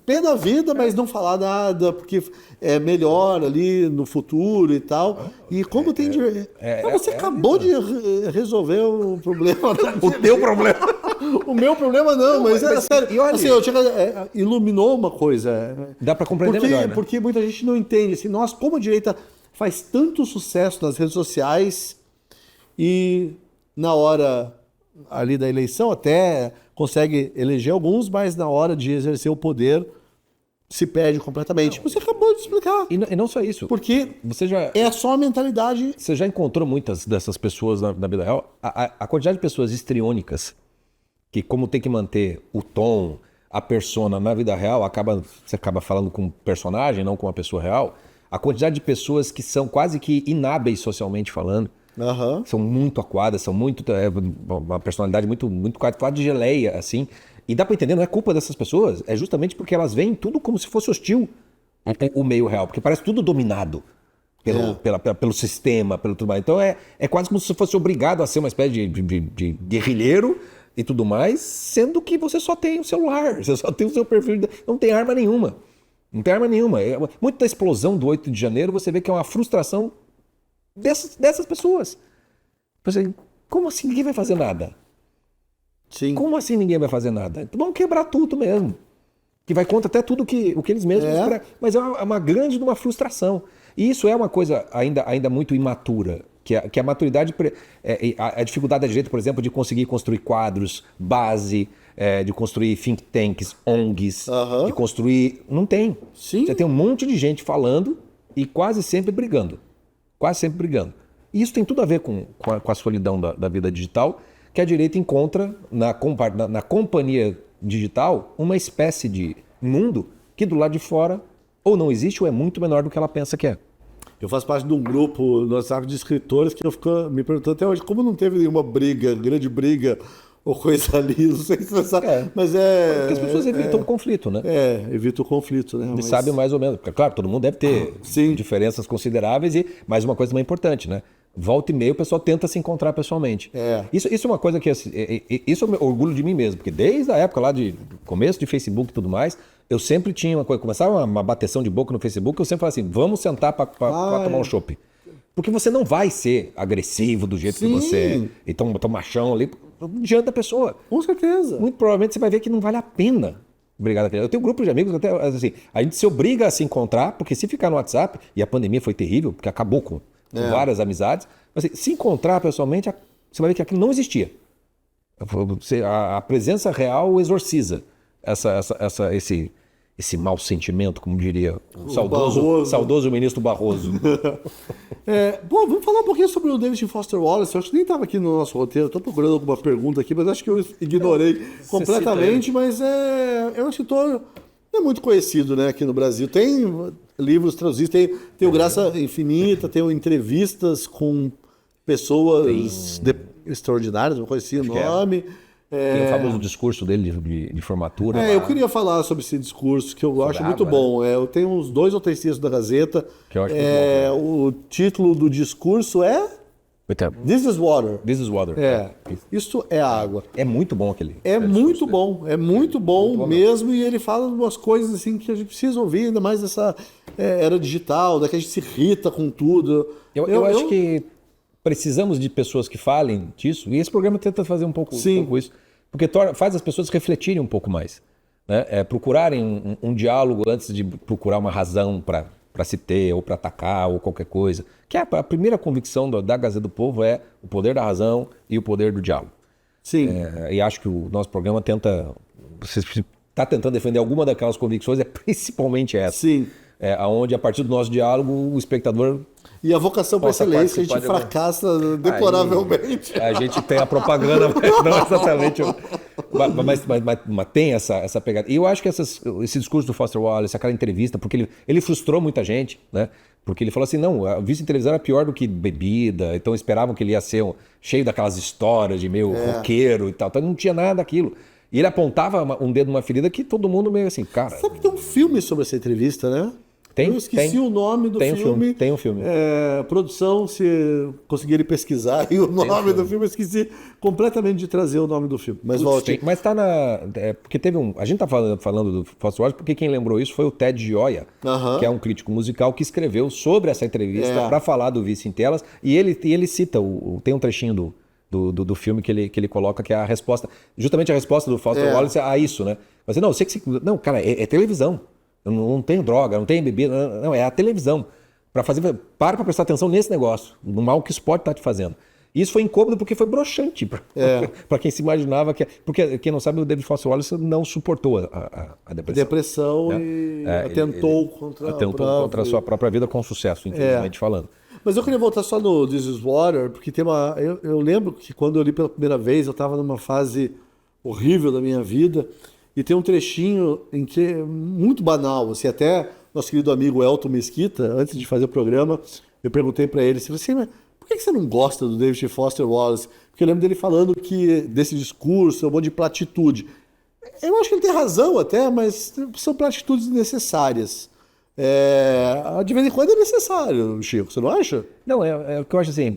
pé da vida, mas não falar nada, porque é melhor ali no futuro e tal. E como tem de... você acabou de resolver o problema. O teu problema. O meu problema não, mas é sério. E olha, assim, iluminou uma coisa. Dá para compreender melhor, né? Porque muita gente não entende. Assim, nós, como a direita faz tanto sucesso nas redes sociais e na hora ali da eleição até consegue eleger alguns, mas na hora de exercer o poder se perde completamente. Você acabou de explicar. E não só isso. Porque é só a mentalidade... Você já encontrou muitas dessas pessoas na vida real? A quantidade de pessoas histriônicas que como tem que manter o tom, a persona na vida real, você acaba falando com um personagem, não com uma pessoa real, a quantidade de pessoas que são quase que inábeis socialmente falando, são muito aquadas, são muito... uma personalidade muito quase de geleia, assim. E dá pra entender, não é culpa dessas pessoas, é justamente porque elas veem tudo como se fosse hostil o meio real, porque parece tudo dominado pelo sistema, pelo tudo mais. Então é quase como se fosse obrigado a ser uma espécie de guerrilheiro e tudo mais, sendo que você só tem o celular, você só tem o seu perfil, não tem arma nenhuma. Não tem arma nenhuma. Muito da explosão do 8 de janeiro, você vê que é uma frustração dessas pessoas. Você, como assim ninguém vai fazer nada? Sim. Como assim ninguém vai fazer nada? Então vamos quebrar tudo mesmo. Que vai contra até tudo o que eles mesmos... Mas é uma grande frustração. E isso é uma coisa ainda muito imatura. Que a maturidade... A dificuldade da direita, por exemplo, de conseguir construir quadros, base, de construir think tanks, ONGs, de construir... Não tem. Sim. Você tem um monte de gente falando e quase sempre brigando. Quase sempre brigando. E isso tem tudo a ver com a solidão da vida digital, que a direita encontra na companhia digital uma espécie de mundo que do lado de fora ou não existe ou é muito menor do que ela pensa que é. Eu faço parte de um grupo no WhatsApp de escritores que eu fico me perguntando até hoje como não teve nenhuma grande briga ou coisa ali, não sei se você sabe, mas Porque as pessoas evitam o conflito, né? Evita o conflito, né? Eles sabem mais ou menos, porque claro, todo mundo deve ter diferenças consideráveis mas uma coisa mais importante, né? Volta e meia o pessoal tenta se encontrar pessoalmente. Isso é uma coisa que... Isso eu orgulho de mim mesmo, porque desde a época lá de começo de Facebook e tudo mais, eu sempre tinha uma coisa... Começava uma bateção de boca no Facebook, eu sempre falava assim, vamos sentar para tomar um chopp. Porque você não vai ser agressivo do jeito que você é. Então, botar um machão ali diante da pessoa. Com certeza. Muito provavelmente você vai ver que não vale a pena brigar daquele. Eu tenho um grupo de amigos, até assim, a gente se obriga a se encontrar, porque se ficar no WhatsApp, e a pandemia foi terrível, porque acabou com várias amizades, mas assim, se encontrar pessoalmente, você vai ver que aquilo não existia. A presença real exorciza esse mau sentimento, como diria o saudoso ministro Barroso. Bom, vamos falar um pouquinho sobre o David Foster Wallace. Eu acho que nem estava aqui no nosso roteiro, estou procurando alguma pergunta aqui, mas acho que eu ignorei completamente. Mas é um escritor muito conhecido, né, aqui no Brasil. Tem livros traduzidos, tem o Graça Infinita, tem entrevistas com pessoas extraordinárias, não conhecia o nome. Tem o famoso discurso dele de formatura. Eu queria falar sobre esse discurso, que eu acho muito bom. Eu tenho uns 2 ou 3 textos da Gazeta. Que eu acho muito bom. O título do discurso é... This is water. This is water. Isso é água. É muito bom aquele. É muito bom mesmo. E ele fala umas coisas assim que a gente precisa ouvir, ainda mais nessa era digital, que a gente se irrita com tudo. Eu acho que precisamos de pessoas que falem disso, e esse programa tenta fazer um pouco isso, porque faz as pessoas refletirem um pouco mais, né? Procurarem um diálogo antes de procurar uma razão para se ter, ou para atacar, ou qualquer coisa. Que a primeira convicção da Gazeta do Povo é o poder da razão e o poder do diálogo. Sim. E acho que o nosso programa você está tentando defender alguma daquelas convicções, principalmente essa. Sim. Onde, a partir do nosso diálogo, o espectador... E a vocação para excelência, a gente fracassa deploravelmente. A gente tem a propaganda, mas não exatamente. Mas tem essa pegada. E eu acho que esse discurso do Foster Wallace, aquela entrevista, porque ele frustrou muita gente, né? Porque ele falou assim, não, a vista em televisão era pior do que bebida, então esperavam que ele ia ser cheio daquelas histórias de meio roqueiro e tal. Então não tinha nada daquilo. E ele apontava um dedo numa ferida que todo mundo meio assim, cara... Sabe que tem um filme sobre essa entrevista, né? Eu esqueci o nome do filme. Tem um filme. Produção, se conseguirem pesquisar e o nome do filme, eu esqueci completamente de trazer o nome do filme. Mas volte. Mas tá na... porque teve a gente tá falando do Foster Wallace porque quem lembrou isso foi o Ted Gioia, que é um crítico musical que escreveu sobre essa entrevista para falar do Vice em Telas. E ele cita, tem um trechinho do filme que ele coloca, que é a resposta, justamente a resposta do Foster Wallace a isso, né? Mas não, não, cara, é televisão. Não tem droga, não tem bebida, não, é a televisão. Para prestar atenção nesse negócio, no mal que isso pode estar te fazendo. E isso foi incômodo porque foi broxante para quem se imaginava que... Porque, quem não sabe, o David Foster Wallace não suportou a depressão. E atentou contra a sua própria vida com sucesso, infelizmente falando. Mas eu queria voltar só no This is Water, porque tem eu lembro que quando eu li pela primeira vez, eu estava numa fase horrível da minha vida. E tem um trechinho em que é muito banal, assim, até nosso querido amigo Elton Mesquita, antes de fazer o programa, eu perguntei para ele, assim, mas por que você não gosta do David Foster Wallace? Porque eu lembro dele falando que desse discurso é um monte de platitude. Eu acho que ele tem razão até, mas são platitudes necessárias. De vez em quando é necessário, Chico, você não acha? Não, é o que eu acho assim,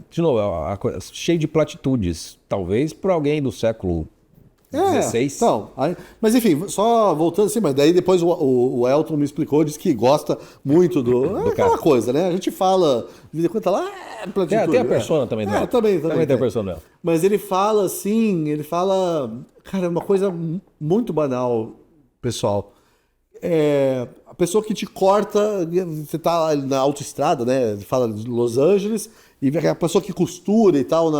de novo, cheio de platitudes. Talvez para alguém do século XVI. Então, mas enfim, só voltando assim, mas daí depois o Elton me explicou, disse que gosta muito do aquela coisa, né? A gente fala, de vez em quando tá lá, platitude. Tem a persona também, né? Também tem a persona dela. Mas ele fala assim, cara, uma coisa muito banal, pessoal. A pessoa que te corta, você tá na autoestrada, né? Fala de Los Angeles, e vem a pessoa que costura e tal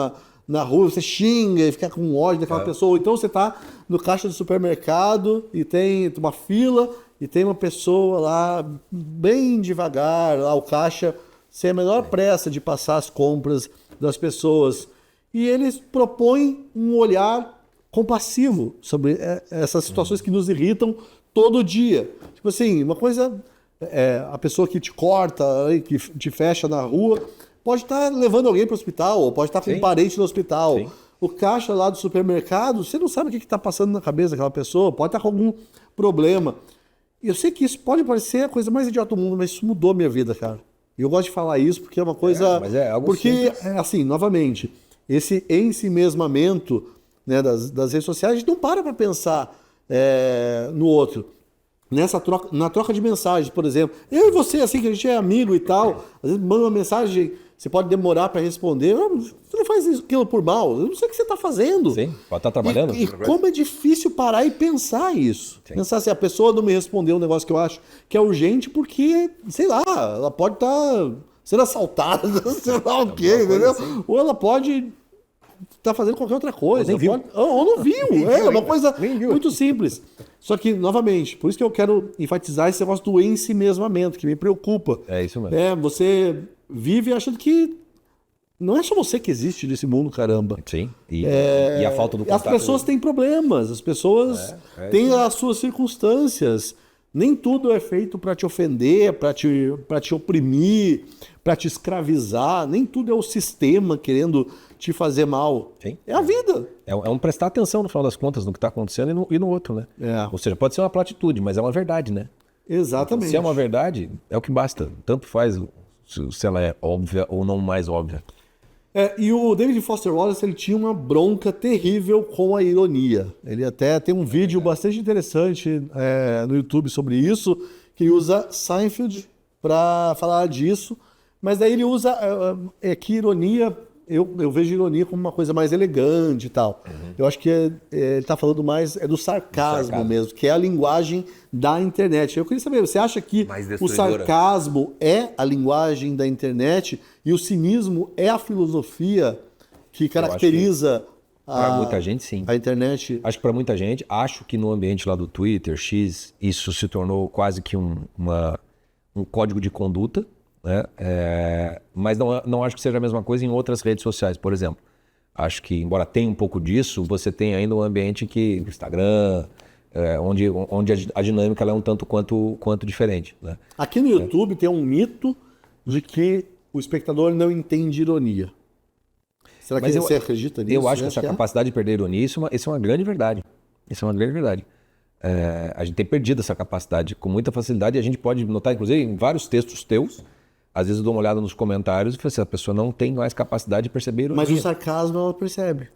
na rua, você xinga e fica com ódio daquela pessoa. Ou então você tá no caixa do supermercado e tem uma fila e tem uma pessoa lá bem devagar, lá o caixa, sem a menor pressa de passar as compras das pessoas. E eles propõem um olhar compassivo sobre essas situações que nos irritam todo dia. Tipo assim, uma coisa, a pessoa que te corta, que te fecha na rua, pode estar levando alguém para o hospital, ou pode estar com um parente no hospital. Sim. O caixa lá do supermercado, você não sabe o que está passando na cabeça daquela pessoa, pode estar com algum problema. E eu sei que isso pode parecer a coisa mais idiota do mundo, mas isso mudou a minha vida, cara. E eu gosto de falar isso porque é uma coisa... mas é algo porque, simples. Assim, novamente, esse ensimesmamento, né, das redes sociais, a gente não para pensar no outro. Na troca de mensagens, por exemplo. Eu e você, assim, que a gente é amigo e tal, às vezes manda uma mensagem, você pode demorar para responder. Você não faz aquilo por mal. Eu não sei o que você está fazendo. Sim, pode estar trabalhando. E como é difícil parar e pensar isso. Sim. Pensar assim, a pessoa não me respondeu um negócio que eu acho que é urgente porque, sei lá, ela pode estar sendo assaltada, sei lá o quê, entendeu? Assim. Ou ela pode estar fazendo qualquer outra coisa. Ou não viu. É uma coisa muito simples. Só que, novamente, por isso que eu quero enfatizar esse negócio do ensimesmamento, que me preocupa. É isso mesmo. Você vive achando que não é só você que existe nesse mundo, caramba. Sim, e a falta do contato. As pessoas têm problemas, as pessoas têm as suas circunstâncias. Nem tudo é feito para te ofender, para te oprimir, para te escravizar. Nem tudo é o sistema querendo te fazer mal. Sim. É a vida. É um prestar atenção, no final das contas, no que está acontecendo e no outro, né? Ou seja, pode ser uma platitude, mas é uma verdade, né? Exatamente. Se é uma verdade, é o que basta. Tanto faz se ela é óbvia ou não mais óbvia. E o David Foster Wallace, ele tinha uma bronca terrível com a ironia. Ele até tem um vídeo bastante interessante no YouTube sobre isso, que ele usa Seinfeld para falar disso, mas daí ele usa que ironia, eu vejo ironia como uma coisa mais elegante e tal. Uhum. Eu acho que ele está falando mais do sarcasmo mesmo, que é a linguagem da internet. Eu queria saber, você acha que o sarcasmo é a linguagem da internet e o cinismo é a filosofia que caracteriza para muita gente, sim. A internet? Acho que para muita gente, acho que no ambiente lá do Twitter, X, isso se tornou quase que um código de conduta, né? Mas não acho que seja a mesma coisa em outras redes sociais, por exemplo. Acho que, embora tenha um pouco disso, você tem ainda um ambiente que, no Instagram, onde a dinâmica ela é um tanto quanto diferente, né? Aqui no YouTube tem um mito de que o espectador não entende ironia. Será que você acredita nisso? Eu acho que essa capacidade de perder ironia, isso é uma grande verdade. Isso é uma grande verdade. A gente tem perdido essa capacidade com muita facilidade e a gente pode notar, inclusive, em vários textos teus, às vezes eu dou uma olhada nos comentários e falo assim, a pessoa não tem mais capacidade de perceber ironia. Mas o sarcasmo ela percebe.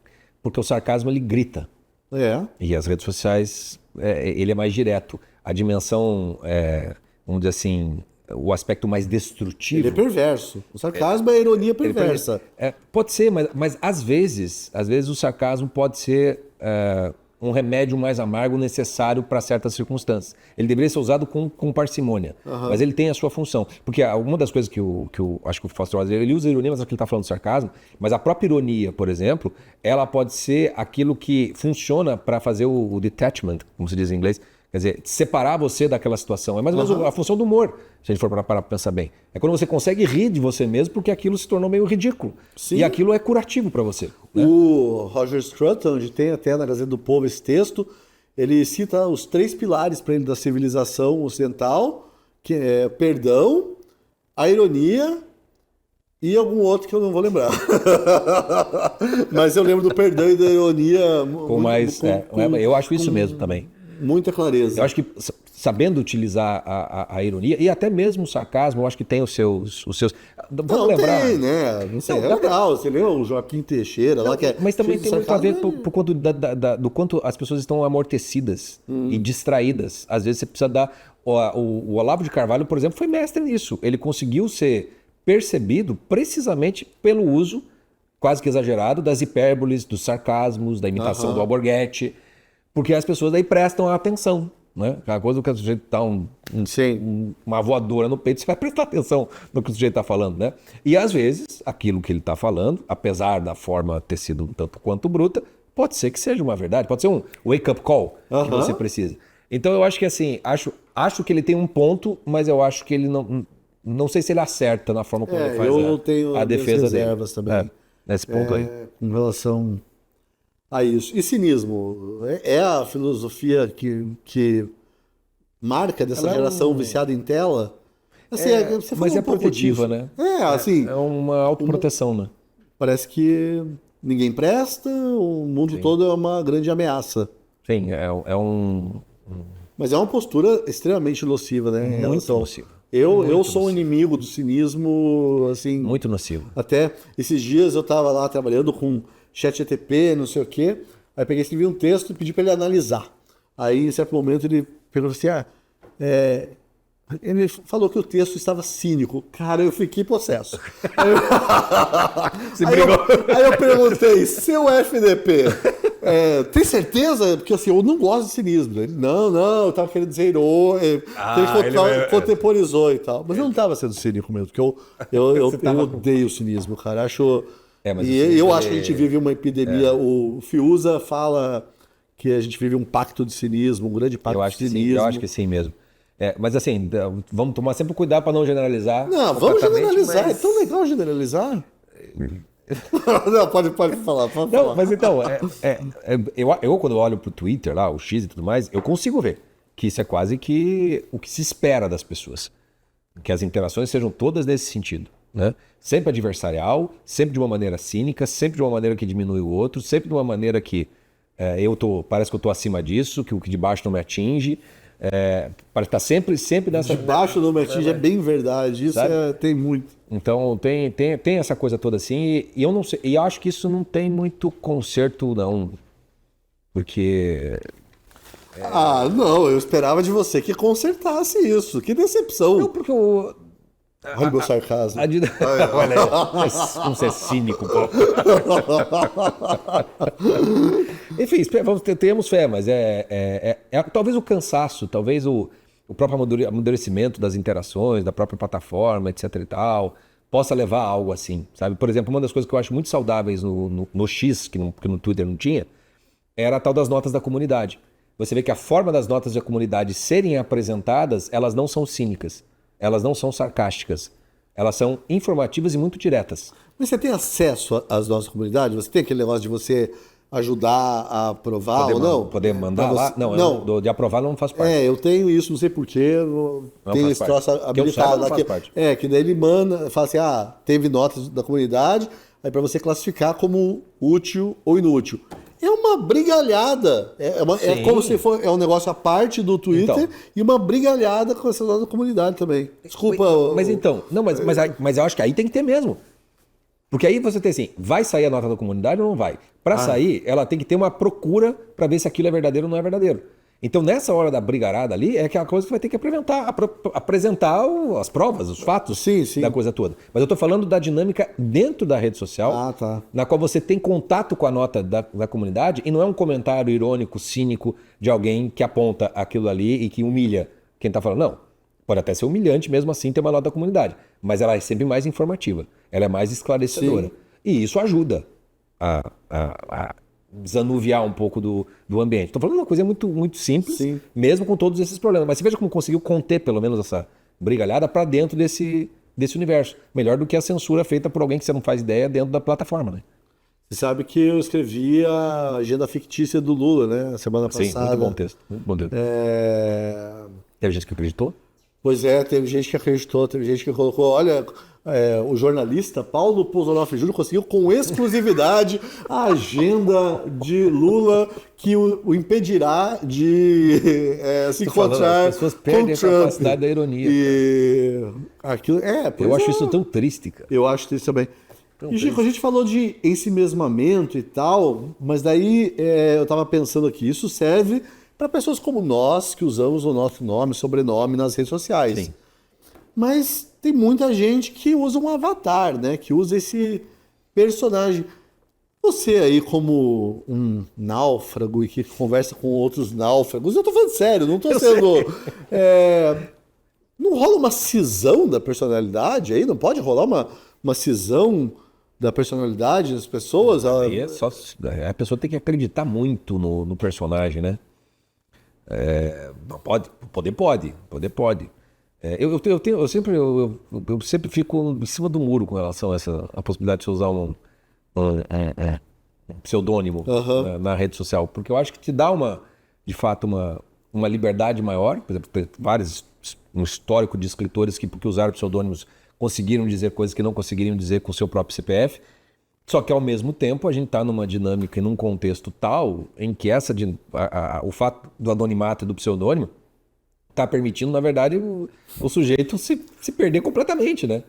Porque o sarcasmo ele grita. E as redes sociais, ele é mais direto. A dimensão, vamos dizer assim, o aspecto mais destrutivo... Ele é perverso. O sarcasmo é a ironia perversa. Pode ser, mas às vezes o sarcasmo pode ser um remédio mais amargo necessário para certas circunstâncias. Ele deveria ser usado com parcimônia, mas ele tem a sua função. Porque uma das coisas que acho que o Foster Wallace, ele usa ironia, mas aqui ele está falando de sarcasmo, mas a própria ironia, por exemplo, ela pode ser aquilo que funciona para fazer o detachment, como se diz em inglês, Quer dizer, separar você daquela situação. É mais ou menos a função do humor, se a gente for parar para pensar bem. É quando você consegue rir de você mesmo porque aquilo se tornou meio ridículo. Sim. E aquilo é curativo para você. Né? O Roger Scruton, onde tem até na Gazeta do Povo esse texto, ele cita os 3 pilares para ele da civilização ocidental, que é perdão, a ironia e algum outro que eu não vou lembrar. Mas eu lembro do perdão e da ironia. Eu acho isso mesmo também. Muita clareza. Eu acho que sabendo utilizar a ironia e até mesmo o sarcasmo, eu acho que tem os seus... Vamos lembrar. Tem, né? Não sei, é legal. Você leu o Joaquim Teixeira lá que é... Mas também tem muito a ver por conta do quanto as pessoas estão amortecidas e distraídas. Às vezes você precisa dar... O Olavo de Carvalho, por exemplo, foi mestre nisso. Ele conseguiu ser percebido precisamente pelo uso quase que exagerado das hipérboles, dos sarcasmos, da imitação do Alborguete, porque as pessoas daí prestam atenção, né? Aquela coisa que o sujeito dá uma voadora no peito, você vai prestar atenção no que o sujeito está falando, né? E às vezes, aquilo que ele está falando, apesar da forma ter sido um tanto quanto bruta, pode ser que seja uma verdade, pode ser um wake-up call que você precisa. Então eu acho que assim, acho que ele tem um ponto, mas eu acho que ele não sei se ele acerta na forma como ele faz a defesa dele. Também. Nesse ponto aí. Com relação a isso. E cinismo? É a filosofia que marca dessa geração viciada em tela? Assim, você mas é protetiva, disso, né? Assim... É uma autoproteção, né? Parece que ninguém presta, o mundo todo é uma grande ameaça. Sim, Mas é uma postura extremamente nociva, né? Muito nociva. Eu sou um inimigo do cinismo, assim... Muito nocivo. Até esses dias eu estava lá trabalhando com ChatGPT, não sei o quê, aí peguei, escrevi um texto e pedi para ele analisar. Aí, em certo momento, ele perguntou assim, ele falou que o texto estava cínico. Cara, eu fiquei possesso. Aí eu perguntei, seu FDP, tem certeza? Porque assim, eu não gosto de cinismo. Ele, não, eu estava querendo dizer ele contemporizou e tal. Mas eu não estava sendo cínico mesmo, porque eu odeio o cinismo, cara. Acho... eu acho que a gente vive uma epidemia. O Fiuza fala que a gente vive um pacto de cinismo, um grande pacto de cinismo. Eu acho que sim mesmo. Mas assim, vamos tomar sempre cuidado para não generalizar. Não, vamos generalizar. É tão legal generalizar. Não, pode falar. Não, mas então, eu quando olho pro Twitter lá, o X e tudo mais, eu consigo ver que isso é quase que o que se espera das pessoas. Que as interações sejam todas nesse sentido, né? Sempre adversarial, sempre de uma maneira cínica, sempre de uma maneira que diminui o outro, sempre de uma maneira que parece que eu tô acima disso, que o que de baixo não me atinge. Parece que tá sempre nessa... De baixo não me atinge, é bem verdade. Isso tem muito. Então tem essa coisa toda assim, e eu não sei, e eu acho que isso não tem muito conserto, não. Porque... não, eu esperava de você que consertasse isso. Que decepção. Não, porque o... Olha o meu sarcasmo. Olha aí, como você é cínico, pô. Enfim, tenhamos fé, mas talvez o cansaço, talvez o próprio amadurecimento das interações, da própria plataforma, etc e tal, possa levar a algo assim, sabe? Por exemplo, uma das coisas que eu acho muito saudáveis no X, que no Twitter não tinha, era a tal das notas da comunidade. Você vê que a forma das notas da comunidade serem apresentadas, elas não são cínicas. Elas não são sarcásticas. Elas são informativas e muito diretas. Mas você tem acesso às nossas comunidades? Você tem aquele negócio de você ajudar a aprovar ou não? Poder mandar lá? Não, de aprovar não faz parte. Eu tenho isso, não sei porquê. Tem esse troço habilitado lá. Que daí ele manda, fala assim, teve notas da comunidade, aí para você classificar como útil ou inútil. É uma brigalhada. É como se fosse um negócio à parte do Twitter e uma brigalhada com essa da comunidade também. Desculpa. Mas eu acho que aí tem que ter mesmo. Porque aí você tem assim, vai sair a nota da comunidade ou não vai? Para sair, ela tem que ter uma procura para ver se aquilo é verdadeiro ou não é verdadeiro. Então, nessa hora da brigarada ali, é aquela coisa que vai ter que apresentar as provas, os fatos da coisa toda. Mas eu estou falando da dinâmica dentro da rede social, na qual você tem contato com a nota da comunidade e não é um comentário irônico, cínico de alguém que aponta aquilo ali e que humilha quem está falando. Não, pode até ser humilhante mesmo assim ter uma nota da comunidade, mas ela é sempre mais informativa, ela é mais esclarecedora. E isso ajuda desanuviar um pouco do ambiente. Estou falando uma coisa muito, muito simples, Sim. mesmo com todos esses problemas. Mas você veja como conseguiu conter pelo menos essa brigalhada para dentro desse universo. Melhor do que a censura feita por alguém que você não faz ideia dentro da plataforma, né? Você sabe que eu escrevi a agenda fictícia do Lula, né? Semana passada. Sim, muito bom texto. Muito bom texto. Teve gente que acreditou? Pois é, teve gente que acreditou, teve gente que colocou, olha, o jornalista Paulo Pozonoff Júnior conseguiu com exclusividade a agenda de Lula que o impedirá de se encontrar as pessoas com perdem a Trump. capacidade da ironia. E aquilo, Eu acho isso tão triste, cara. Eu acho isso também. E, Chico, a gente falou de ensimesmamento e tal, mas daí eu tava pensando aqui, isso serve para pessoas como nós, que usamos o nosso nome, sobrenome nas redes sociais. Sim. Mas tem muita gente que usa um avatar, né? Que usa esse personagem. Você aí como um náufrago e que conversa com outros náufragos, eu tô falando sério, não tô sendo... não rola uma cisão da personalidade aí? Não pode rolar uma cisão da personalidade das pessoas? Aí a pessoa tem que acreditar muito no personagem, né? Não pode, poder pode. Eu sempre fico em cima do muro com relação a possibilidade de você usar um pseudônimo na rede social, porque eu acho que te dá de fato uma liberdade maior. Por exemplo, tem um histórico de escritores que, porque usaram pseudônimos, conseguiram dizer coisas que não conseguiriam dizer com o seu próprio CPF. Só que, ao mesmo tempo, a gente está numa dinâmica e num contexto tal em que o fato do anonimato e do pseudônimo está permitindo, na verdade, o sujeito se perder completamente, né?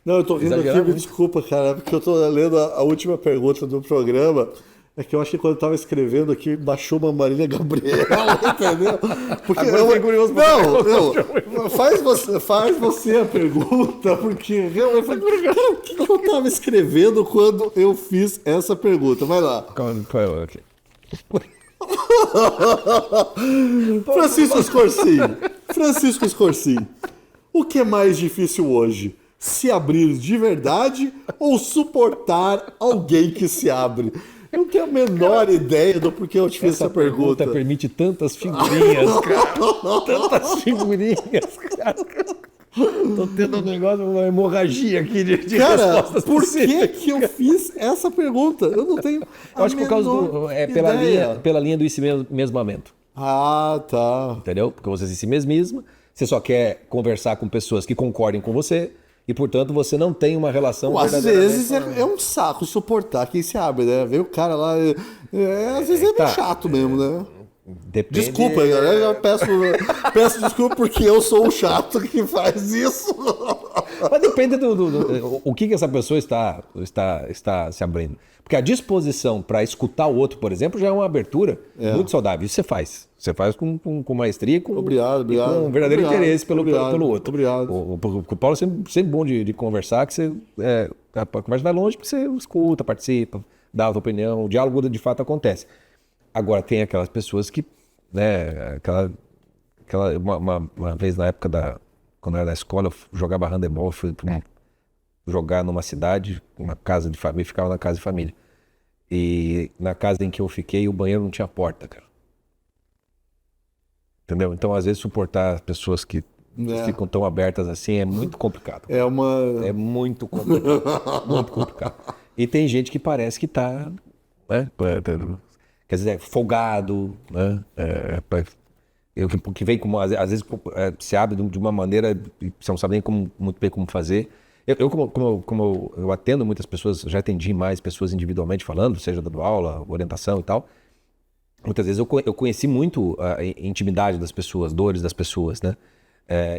Não, eu tô rindo aqui, me desculpa, cara, porque eu tô lendo a última pergunta do programa. É que eu acho que quando eu tava escrevendo aqui, baixou uma Marília Gabriela, entendeu? Porque agora eu fiquei curioso. Não, faz você a pergunta, porque eu falei, cara, o que eu tava escrevendo quando eu fiz essa pergunta? Vai lá. Okay. Francisco Scorsi, o que é mais difícil hoje? Se abrir de verdade ou suportar alguém que se abre? Eu não tenho a menor ideia do porquê eu te fiz essa pergunta. Permite tantas figurinhas, cara. Tantas figurinhas, cara. Tô tendo um negócio, uma hemorragia aqui de cara, respostas por possíveis. que eu fiz essa pergunta? Eu não tenho Eu acho que por causa pela linha do ensimesmamento. Ah, tá. Entendeu? Porque você se mesma, você só quer conversar com pessoas que concordem com você e, portanto, você não tem uma relação Às vezes é um saco suportar quem se abre, né? Ver o cara lá, às vezes é meio chato mesmo, né? Depende... Desculpa, galera, eu peço desculpa porque eu sou o chato que faz isso. Mas depende o que essa pessoa está se abrindo. Porque a disposição para escutar o outro, por exemplo, já é uma abertura muito saudável. Isso você faz. Você faz com maestria e com um verdadeiro interesse pelo outro. Obrigado. O Paulo é sempre bom de conversar, que a conversa vai longe porque você escuta, participa, dá a sua opinião, o diálogo de fato acontece. Agora, tem aquelas pessoas que, né, uma vez na época quando eu era da escola, eu jogava handebol, fui jogar numa cidade, uma casa de família, ficava na casa de família. E na casa em que eu fiquei, o banheiro não tinha porta, cara. Entendeu? Então, às vezes, suportar pessoas que ficam tão abertas assim é muito complicado. É muito complicado. Muito complicado. E tem gente que parece que tá, né, quer dizer, folgado, né? Que vem como, às vezes, se abre de uma maneira e você não sabe nem muito bem como fazer. Como eu atendo muitas pessoas, já atendi mais pessoas individualmente falando, seja dando aula, orientação e tal. Muitas vezes eu conheci muito a intimidade das pessoas, dores das pessoas, né?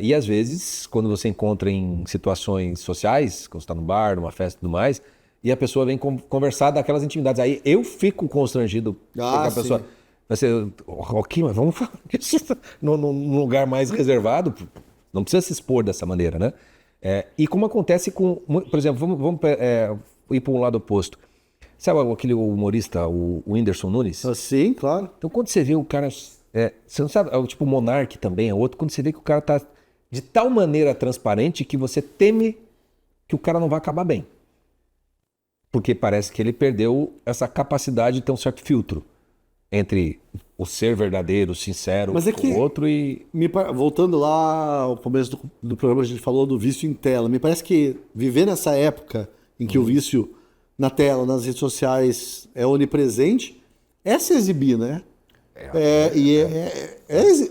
E às vezes, quando você encontra em situações sociais, quando você está no bar, numa festa e tudo mais, e a pessoa vem conversar daquelas intimidades. Aí eu fico constrangido porque a pessoa vai ser, ok, mas vamos falar isso num lugar mais reservado. Não precisa se expor dessa maneira, né? E como acontece com, por exemplo, vamos ir para um lado oposto. Sabe aquele humorista, o Whindersson Nunes? Sim, claro. Então quando você vê o cara, você não sabe, tipo o Monark também é outro, quando você vê que o cara tá de tal maneira transparente que você teme que o cara não vai acabar bem. porque parece que ele perdeu essa capacidade de ter um certo filtro entre o ser verdadeiro, sincero, Mas é com que, o outro e... voltando lá ao começo do programa, a gente falou do vício em tela. Me parece que viver nessa época em que o vício na tela, nas redes sociais é onipresente, é se exibir, né?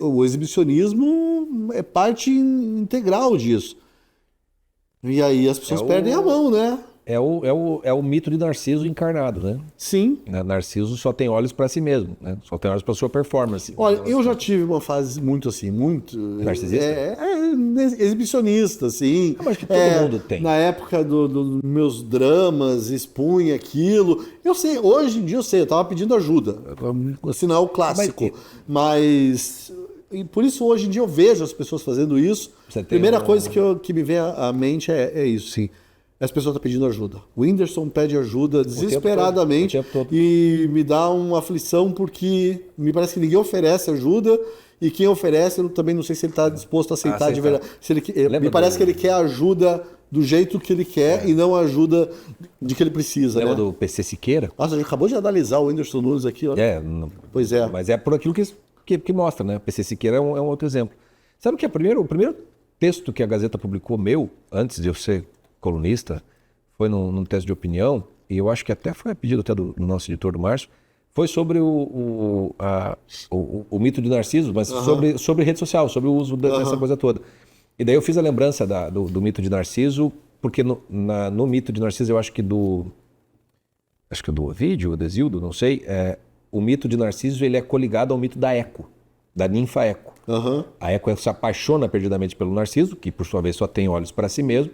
O exibicionismo é parte integral disso. E aí as pessoas perdem a mão, né? É o mito de Narciso encarnado, né? Sim. Narciso só tem olhos para si mesmo, né? Só tem olhos para sua performance. Olha, eu já tive uma fase muito assim, muito... Narcisista? Exibicionista, assim. Mas que todo mundo tem. Na época dos meus dramas, expunha aquilo. Eu sei, hoje em dia eu sei, eu tava pedindo ajuda. Assim, não é o clássico. Mas e por isso hoje em dia eu vejo as pessoas fazendo isso. Primeira coisa que me vem à mente é isso, sim. As pessoas estão pedindo ajuda. O Whindersson pede ajuda desesperadamente o tempo todo. E me dá uma aflição porque me parece que ninguém oferece ajuda e quem oferece eu também não sei se ele está disposto a aceitar de verdade. Me parece que ele quer ajuda do jeito que ele quer e não a ajuda de que ele precisa. Lembra né? do PC Siqueira? Nossa, a gente acabou de analisar o Whindersson Nunes aqui. Ó. Pois é. Mas é por aquilo que mostra, né? PC Siqueira é um outro exemplo. Sabe o que é o primeiro texto que a Gazeta publicou meu, antes de eu ser colunista, foi num teste de opinião, e eu acho que até foi a pedido até do nosso editor, do Márcio, foi sobre o mito de Narciso, mas sobre rede social, sobre o uso dessa coisa toda. E daí eu fiz a lembrança do mito de Narciso, porque no mito de Narciso, eu acho que do Ovídio, ou do Hesíodo, não sei, o mito de Narciso ele é coligado ao mito da Eco, da ninfa Eco. A Eco se apaixona perdidamente pelo Narciso, que por sua vez só tem olhos para si mesmo,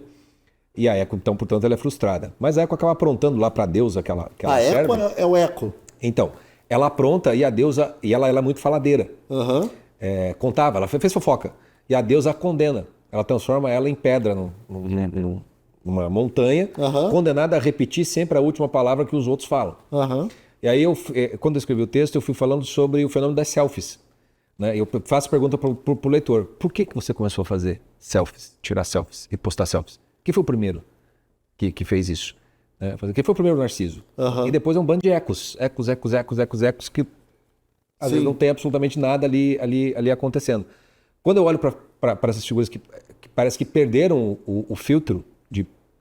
e a Eco, então, portanto, ela é frustrada. Mas a Eco acaba aprontando lá para a deusa que ela serve. A Eco é o Eco. Então, ela apronta e a deusa, e ela é muito faladeira. Contava, ela fez fofoca. E a deusa a condena. Ela transforma ela em pedra numa montanha, condenada a repetir sempre a última palavra que os outros falam. E aí, quando eu escrevi o texto, eu fui falando sobre o fenômeno das selfies. Né? Eu faço pergunta para o leitor. Por que você começou a fazer selfies, tirar selfies e postar selfies? Quem foi o primeiro que fez isso? Quem foi o primeiro Narciso? E depois é um bando de ecos que às vezes não tem absolutamente nada ali acontecendo. Quando eu olho para essas figuras que parece que perderam o filtro,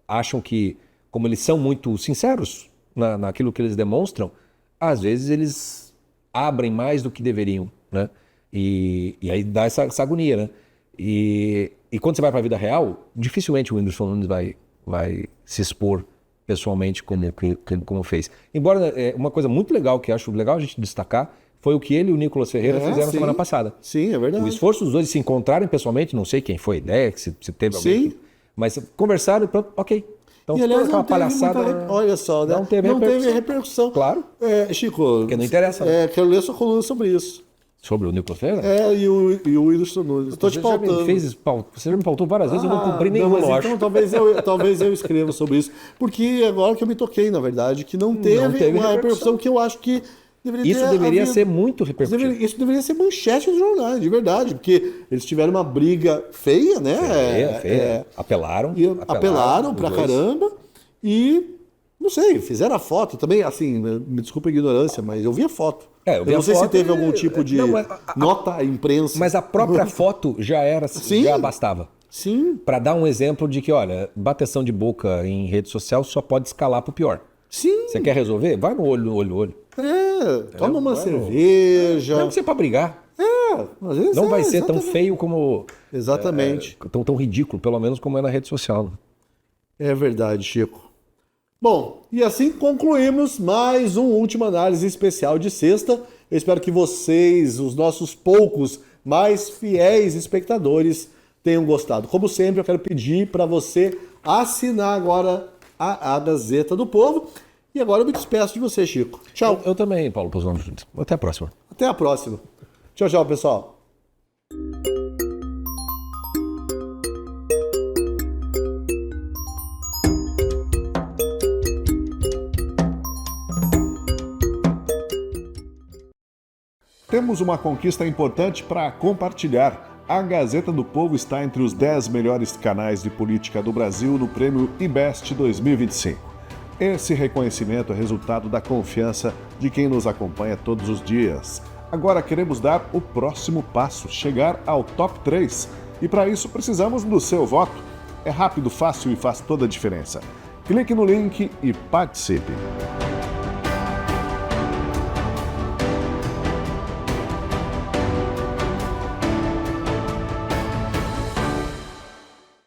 acham que, como eles são muito sinceros naquilo que eles demonstram, às vezes eles abrem mais do que deveriam, né? E aí dá essa agonia, né? E quando você vai para a vida real, dificilmente o Whindersson Nunes vai se expor pessoalmente como fez. Embora uma coisa muito legal que acho legal a gente destacar foi o que ele e o Nicolas Ferreira fizeram semana passada. Sim, é verdade. O esforço dos dois de se encontrarem pessoalmente, não sei quem foi a ideia, se teve alguém. Mas conversaram e pronto, ok. Então, e aliás, aquela palhaçada. Olha só, né? Não teve repercussão. Claro. Chico, porque não interessa. Né? Quero ler sua coluna sobre isso. Sobre o Nicolas Ferreira? E o Whindersson Nunes. Estou te pautando. Você já me pautou várias vezes, eu não cumpri nenhuma, eu acho. Então talvez eu escreva sobre isso. Porque agora que eu me toquei, na verdade, que não teve uma repercussão que eu acho que deveria ser muito repercutido. Isso deveria ser manchete dos jornais, de verdade. Porque eles tiveram uma briga feia, né? Feia. Apelaram pra caramba. E... Não sei, fizeram a foto também, assim, me desculpa a ignorância, mas eu vi a foto. Eu não sei se teve algum tipo de nota à imprensa. Mas a própria foto já bastava. Sim. Para dar um exemplo de que, olha, bateção de boca em rede social só pode escalar pro pior. Sim. Você quer resolver? Vai no olho. Toma uma cerveja. Não precisa pra brigar. Às vezes não vai ser tão feio como... Exatamente. Tão ridículo, pelo menos como é na rede social. É verdade, Chico. Bom, e assim concluímos mais um Última Análise especial de sexta. Eu espero que vocês, os nossos poucos, mais fiéis espectadores, tenham gostado. Como sempre, eu quero pedir para você assinar agora a Gazeta do Povo. E agora eu me despeço de você, Chico. Tchau. Eu também, Paulo Pozzão. Até a próxima. Até a próxima. Tchau, pessoal. Temos uma conquista importante para compartilhar. A Gazeta do Povo está entre os 10 melhores canais de política do Brasil no prêmio IBEST 2025. Esse reconhecimento é resultado da confiança de quem nos acompanha todos os dias. Agora queremos dar o próximo passo, chegar ao top 3. E para isso precisamos do seu voto. É rápido, fácil e faz toda a diferença. Clique no link e participe.